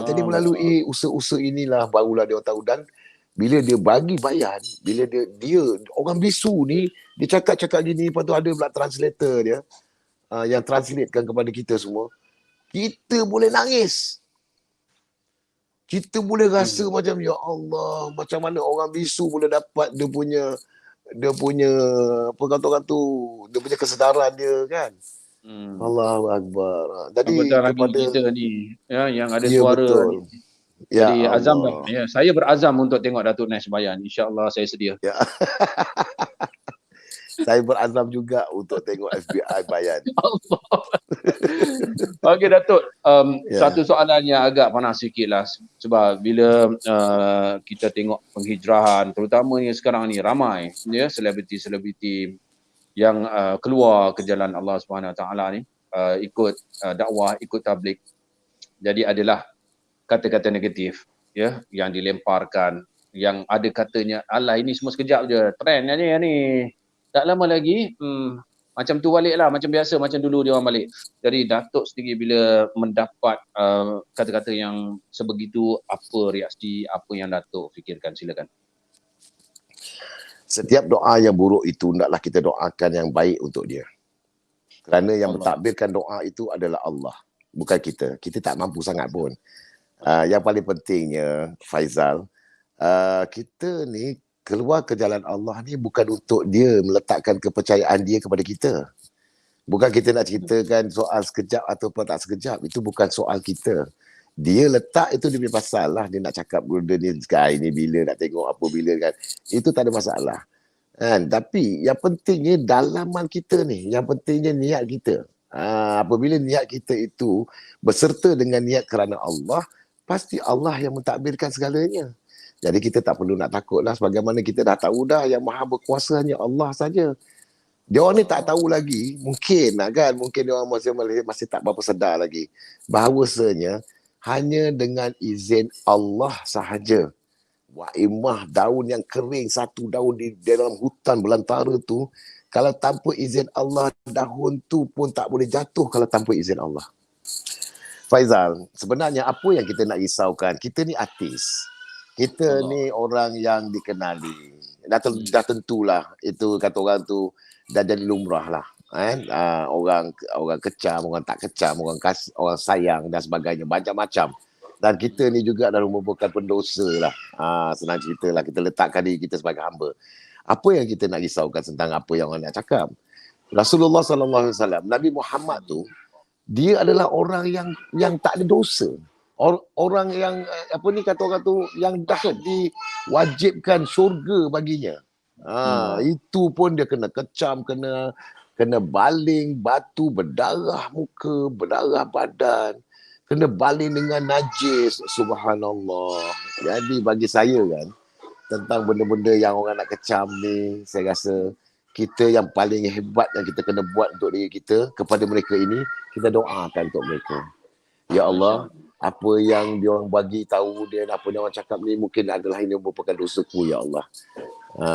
Jadi melalui usaha-usaha inilah barulah dia tahu. Dan bila dia bagi bayan, bila dia orang bisu ni, dia cakap gini, lepas tu ada pula translator dia yang translatekan kepada kita semua. Kita boleh nangis. Kita boleh rasa macam, ya Allah, macam mana orang bisu boleh dapat dia punya apa kata orang tu, dia punya kesedaran dia kan. Allahu Akbar. Jadi kepada kita ni yang ada suara ni. Ya, jadi azam dah. Ya, saya berazam untuk tengok Datuk Nash bayan. Insya-Allah saya sedia. Ya. Saya berazam juga untuk tengok FBI bayan. Allah. Okey Datuk, satu soalan yang agak panas sikit lah. Sebab bila kita tengok penghijrahan, terutamanya sekarang ni ramai selebriti-selebriti yang keluar ke jalan Allah Subhanahu Wa Taala ni, ikut dakwah, ikut tabligh. Jadi adalah kata-kata negatif yang dilemparkan, yang ada katanya, alah ini semua sekejap je, trend ni. Tak lama lagi macam tu balik lah, macam biasa, macam dulu dia orang balik. Jadi Datuk sendiri bila mendapat kata-kata yang sebegitu, apa reaksi, apa yang Datuk fikirkan? Silakan. Setiap doa yang buruk itu hendaklah kita doakan yang baik untuk dia. Kerana yang mentadbirkan doa itu adalah Allah, bukan kita. Kita tak mampu sangat pun. Yang paling pentingnya Faizal, kita ni keluar ke jalan Allah ni bukan untuk dia meletakkan kepercayaan dia kepada kita. Bukan kita nak ceritakan soal sekejap ataupun tak sekejap. Itu bukan soal kita. Dia letak itu dia punya pasal lah. Dia nak cakap dia ni sky ni bila nak tengok apa bila kan. Itu tak ada masalah. Kan? Tapi yang pentingnya dalaman kita ni. Yang pentingnya niat kita. Apabila niat kita itu berserta dengan niat kerana Allah, pasti Allah yang mentadbirkan segalanya. Jadi kita tak perlu nak takut lah, sebagaimana kita dah tahu dah yang maha berkuasa hanya Allah saja. Dia orang ni tak tahu lagi, mungkin dia orang masih tak berapa sedar lagi bahawasanya hanya dengan izin Allah sahaja. Wa'imah daun yang kering, satu daun di dalam hutan belantara tu, kalau tanpa izin Allah, daun tu pun tak boleh jatuh kalau tanpa izin Allah. Faizal, sebenarnya apa yang kita nak risaukan? Kita ni artis. Kita ni orang yang dikenali. Dah tentulah, itu kata orang tu dah jadi lumrah lah. Orang kecam, orang tak kecam, orang sayang dan sebagainya, macam-macam. Dan kita ni juga dah merupakan pendosa lah. Senang cerita lah, kita letakkan diri kita sebagai hamba. Apa yang kita nak risaukan tentang apa yang orang nak cakap? Rasulullah SAW, Nabi Muhammad tu, dia adalah orang yang tak ada dosa. Orang yang kata orang tu, yang dah diwajibkan syurga baginya. Itu pun dia kena kecam, kena baling batu, berdarah muka, berdarah badan, kena baling dengan najis. Subhanallah. Jadi bagi saya kan, tentang benda-benda yang orang nak kecam ni, saya rasa kita yang paling hebat yang kita kena buat untuk diri kita, kepada mereka ini, kita doakan untuk mereka. Ya Allah, apa yang dia orang bagi tahu dia, apa yang orang cakap ni, mungkin adalah ini merupakan dosaku, Ya Allah.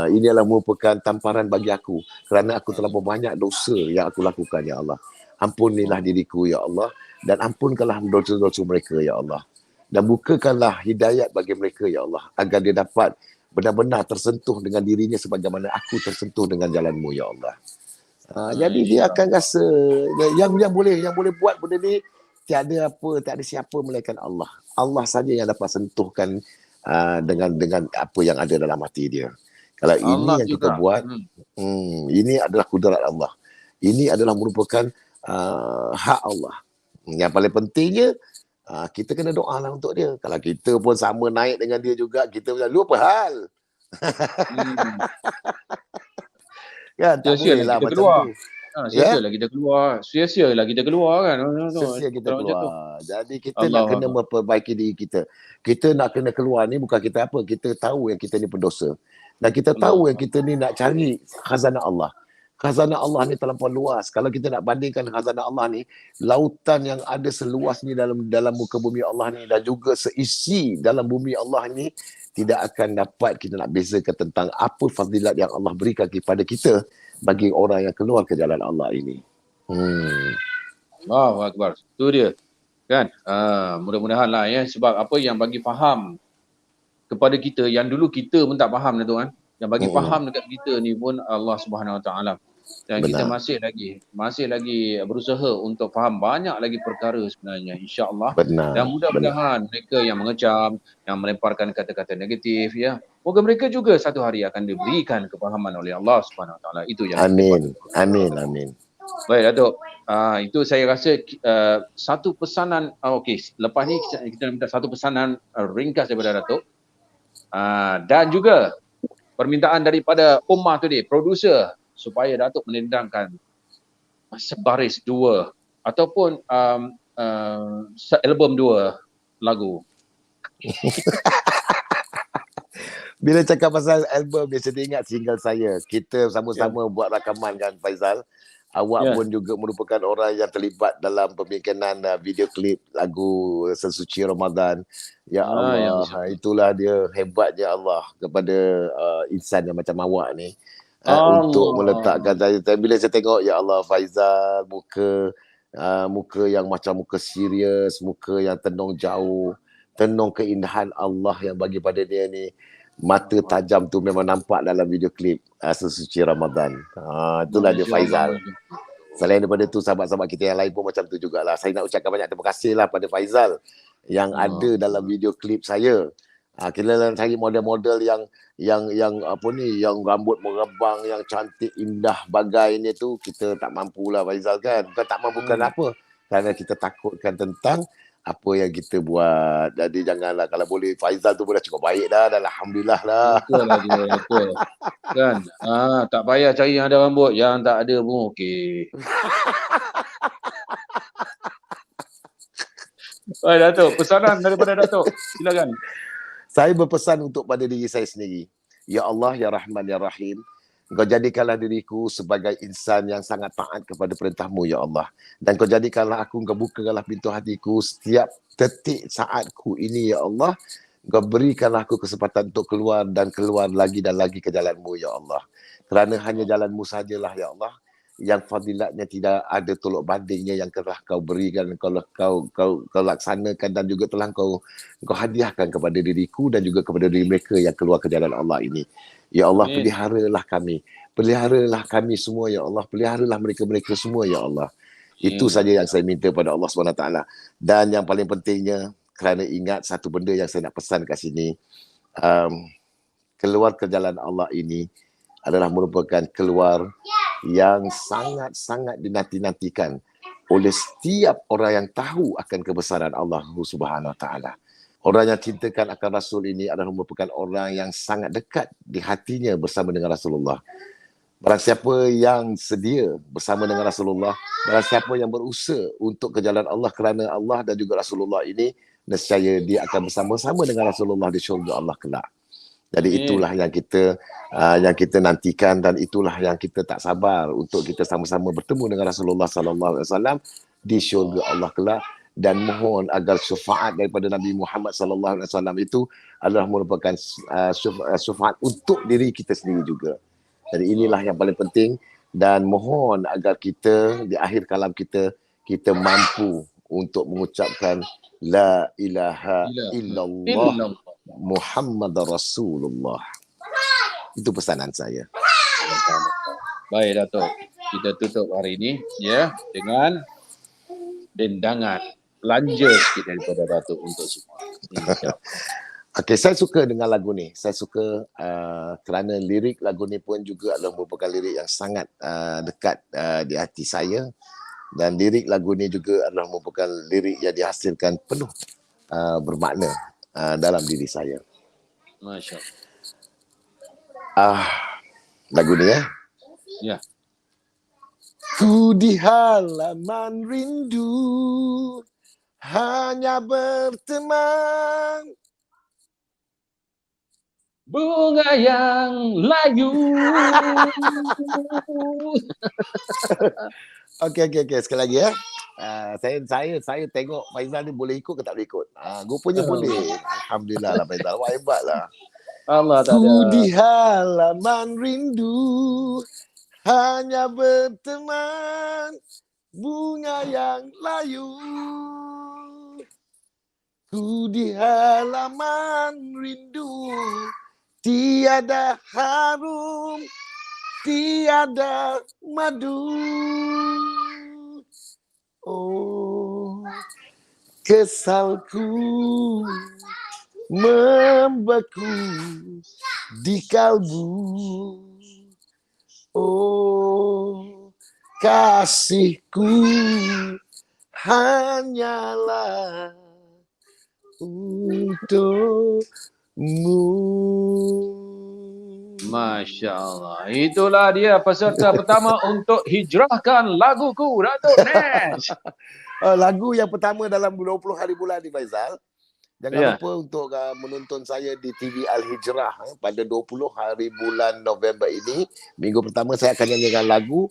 Ini adalah merupakan tamparan bagi aku kerana aku terlalu banyak dosa yang aku lakukan, Ya Allah. Ampunilah diriku, Ya Allah, dan ampunkanlah dosa-dosa mereka, Ya Allah. Dan bukakanlah hidayat bagi mereka, Ya Allah, agar dia dapat benar-benar tersentuh dengan dirinya sebagaimana aku tersentuh dengan jalan-Mu, Ya Allah. Jadi dia akan rasa yang boleh buat benda ni, tiada siapa melainkan Allah. Allah saja yang dapat sentuhkan dengan apa yang ada dalam hati dia. Kalau Allah ini yang juga kita buat, ini adalah kudrat Allah. Ini adalah merupakan hak Allah. Yang paling pentingnya, kita kena doa lah untuk dia. Kalau kita pun sama naik dengan dia juga, kita macam, lu apa hal? Kan, tak boleh lah macam tu. Sia-sialah kita keluar. Sia-sialah kita keluar kan. Sia-sia kita keluar. Jadi kita nak kena memperbaiki diri kita. Kita nak kena keluar ni bukan kita apa. Kita tahu yang kita ni pendosa. Dan kita tahu yang kita ni nak cari khazanah Allah. Khazanah Allah ni terlampau luas. Kalau kita nak bandingkan khazanah Allah ni, lautan yang ada seluas ni dalam muka bumi Allah ni, dan juga seisi dalam bumi Allah ni, tidak akan dapat kita nak bezakan tentang apa fadilat yang Allah berikan kepada kita bagi orang yang keluar ke jalan Allah ini. Allahu Akbar. Itu dia. Kan? Mudah-mudahan lah ya. Sebab apa yang bagi faham kepada kita, yang dulu kita pun tak faham tu kan. Yang bagi faham dekat kita ni pun Allah Subhanahu Wa Taala. Dan kita masih lagi berusaha untuk faham banyak lagi perkara sebenarnya, insya-Allah. Dan mudah-mudahan mereka yang mengecam, yang melemparkan kata-kata negatif, ya, moga mereka juga satu hari akan diberikan kefahaman oleh Allah Subhanahu Wa Taala. Itu yang amin. Baik Datuk, itu saya rasa satu pesanan. Okey, lepas ni kita minta satu pesanan ringkas daripada Datuk, dan juga permintaan daripada Ummah Today, producer, supaya Datuk menendangkan sebaris 2 ataupun album 2 lagu. Bila cakap pasal album ni, saya ingat single saya. Kita sama-sama buat rakaman kan, Faizal. Awak pun juga merupakan orang yang terlibat dalam pembikinan video klip lagu Sesuci Ramadan. Ya Allah, itulah dia hebatnya Allah kepada insan yang macam awak ni. Untuk meletakkan saya, bila saya tengok, ya Allah, Faizal muka yang macam muka serius, muka yang tenung jauh, tenung keindahan Allah yang bagi pada dia ni. Mata tajam tu memang nampak dalam video klip Sesuci Ramadan. Itulah dia Faizal. Selain daripada tu, sahabat-sahabat kita yang lain pun macam tu jugalah. Saya nak ucapkan banyak terima kasih lah pada Faizal yang ada dalam video klip saya. Kita cari model-model yang apa ni, yang rambut merebang, yang cantik, indah bagai ni tu, kita tak mampulah Faizal kan. Bukan tak mampukan apa, kerana kita takutkan tentang apa yang kita buat. Jadi janganlah, kalau boleh Faizal tu pun dah cukup baik dah, alhamdulillah lah. Betul. Kan? Tak payah cari yang ada rambut, yang tak ada pun okey. Baik Datuk, pesanan daripada Datuk, silakan. Saya berpesan untuk pada diri saya sendiri. Ya Allah, Ya Rahman, Ya Rahim. Kau jadikanlah diriku sebagai insan yang sangat taat kepada perintahmu, Ya Allah. Dan kau jadikanlah aku, kau bukakanlah pintu hatiku setiap detik saatku ini, Ya Allah. Kau berikanlah aku kesempatan untuk keluar dan keluar lagi dan lagi ke jalanmu, Ya Allah. Kerana hanya jalanmu sajalah, Ya Allah, yang fadilatnya tidak ada tolok bandingnya, yang telah kau berikan, kau laksanakan dan juga telah kau hadiahkan kepada diriku dan juga kepada diri mereka yang keluar ke jalan Allah ini. Ya Allah, peliharalah kami. Peliharalah kami semua, Ya Allah. Peliharalah mereka-mereka semua, Ya Allah. Itu saja yang saya minta pada Allah SWT. Dan yang paling pentingnya, kerana ingat satu benda yang saya nak pesan kat sini, keluar ke jalan Allah ini adalah merupakan keluar yang sangat-sangat dinanti-nantikan oleh setiap orang yang tahu akan kebesaran Allah Subhanahu Wa Taala. Orang yang cintakan akan Rasul ini adalah merupakan orang yang sangat dekat di hatinya bersama dengan Rasulullah. Barang siapa yang sedia bersama dengan Rasulullah, barang siapa yang berusaha untuk ke jalan Allah kerana Allah dan juga Rasulullah ini, nescaya dia akan bersama-sama dengan Rasulullah di syurga Allah kelak. Jadi itulah yang kita nantikan dan itulah yang kita tak sabar untuk kita sama-sama bertemu dengan Rasulullah sallallahu alaihi wasallam di syurga Allah kelak, dan mohon agar syafaat daripada Nabi Muhammad sallallahu alaihi wasallam itu adalah merupakan syafaat untuk diri kita sendiri juga. Jadi inilah yang paling penting, dan mohon agar kita di akhir kalam kita mampu untuk mengucapkan la ilaha illallah Muhammad Rasulullah. Itu pesanan saya. Baik Datuk, kita tutup hari ini ya dengan dendangan belanja sikit daripada Datuk untuk semua. Okey, saya suka dengan lagu ni. Saya suka kerana lirik lagu ni pun juga adalah merupakan lirik yang sangat dekat di hati saya, dan lirik lagu ni juga adalah merupakan lirik yang dihasilkan penuh bermakna dalam diri saya. Masya Lagu ni ya. Ya. Ku di halaman rindu hanya berteman, bunga yang layu. Okey, sekali lagi ya. Saya tengok Faizal ni boleh ikut ke tak boleh ikut. Rupanya boleh. Alhamdulillah lah Faizal. Wah, hebat lah. Allah tak ada. Ku di halaman rindu hanya berteman, bunga yang layu. Ku di halaman rindu, tiada harum, tiada madu. Oh, kesalku membeku di kalbu. Oh, kasihku hanyalah untukmu. Masya Allah. Itulah dia peserta pertama untuk hijrahkan laguku, Datuk Nes. Lagu yang pertama dalam 20 hari bulan ni Faizal. Jangan lupa untuk menonton saya di TV Al-Hijrah pada 20 hari bulan November ini. Minggu pertama saya akan nyanyikan lagu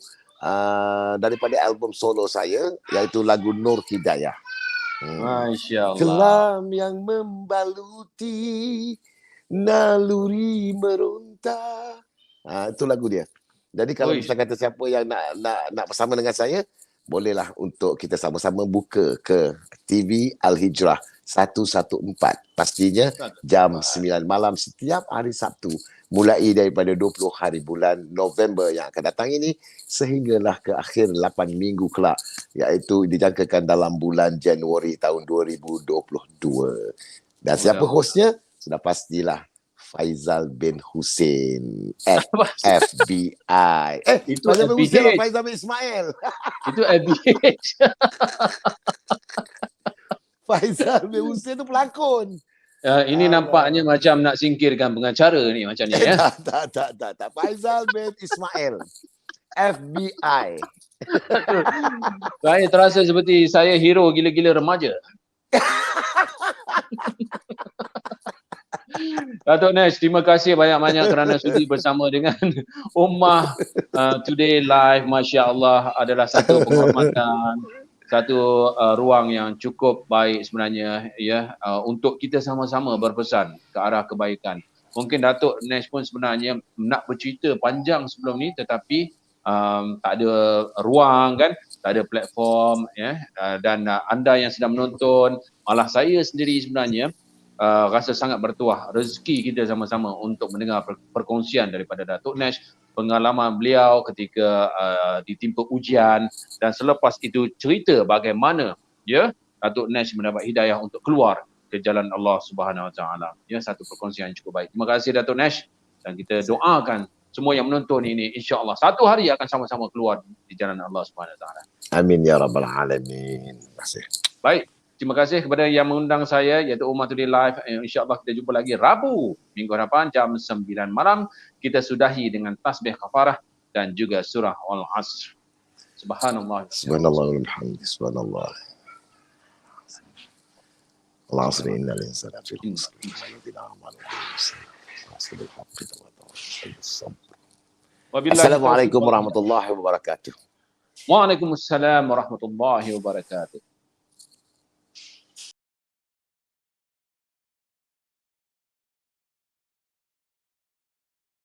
daripada album solo saya, iaitu lagu Nur Hidayah. Masya Allah. Kelam yang membaluti naluri meronta. Itu lagu dia. Jadi kalau misalnya kata siapa yang nak bersama dengan saya, bolehlah untuk kita sama-sama buka ke TV Al-Hijrah 114. Pastinya jam 9 malam setiap hari Sabtu. Mulai daripada 20 hari bulan November yang akan datang ini sehinggalah ke akhir 8 minggu kelak, iaitu dijangkakan dalam bulan Januari tahun 2022. Dan siapa hostnya? Sudah pastilah Faizal bin Hussein, FBI. Itu Faizal bin Hussein FBH. lah, Faizal bin Ismail. Itu FBH. Faizal bin Hussein tu pelakon. Ini nampaknya macam nak singkirkan pengacara ni macam ni ya. Tak. Faizal bin Ismail, FBI. Saya terasa seperti saya hero gila-gila remaja. Datuk Nash, terima kasih banyak-banyak kerana sudi bersama dengan Ummah Today Live. Masya Allah, adalah satu penghormatan, satu ruang yang cukup baik sebenarnya ya, untuk kita sama-sama berpesan ke arah kebaikan. Mungkin Datuk Nash pun sebenarnya nak bercerita panjang sebelum ni, tetapi tak ada ruang kan, tak ada platform ya, dan anda yang sedang menonton, malah saya sendiri sebenarnya rasa sangat bertuah rezeki kita sama-sama untuk mendengar perkongsian daripada Datuk Nash, pengalaman beliau ketika ditimpa ujian, dan selepas itu cerita bagaimana ya Datuk Nash mendapat hidayah untuk keluar ke jalan Allah Subhanahu Wa Taala. Ya, satu perkongsian yang cukup baik. Terima kasih Datuk Nash, dan kita doakan semua yang menonton ini insya-Allah satu hari akan sama-sama keluar di jalan Allah Subhanahu Wa Taala. Amin ya rabbal alamin. Terima kasih. Baik. Terima kasih kepada yang mengundang saya, iaitu Ummah Today Live. InsyaAllah kita jumpa lagi Rabu minggu hadapan jam 9 malam. Kita sudahi dengan tasbih kafarah dan juga surah Al-Asr. Subhanallah. Subhanallah walhamdulillah. Subhanallah. Al-Asr innal insana fi khusr. Assalamualaikum warahmatullahi wabarakatuh. Waalaikumsalam warahmatullahi wabarakatuh.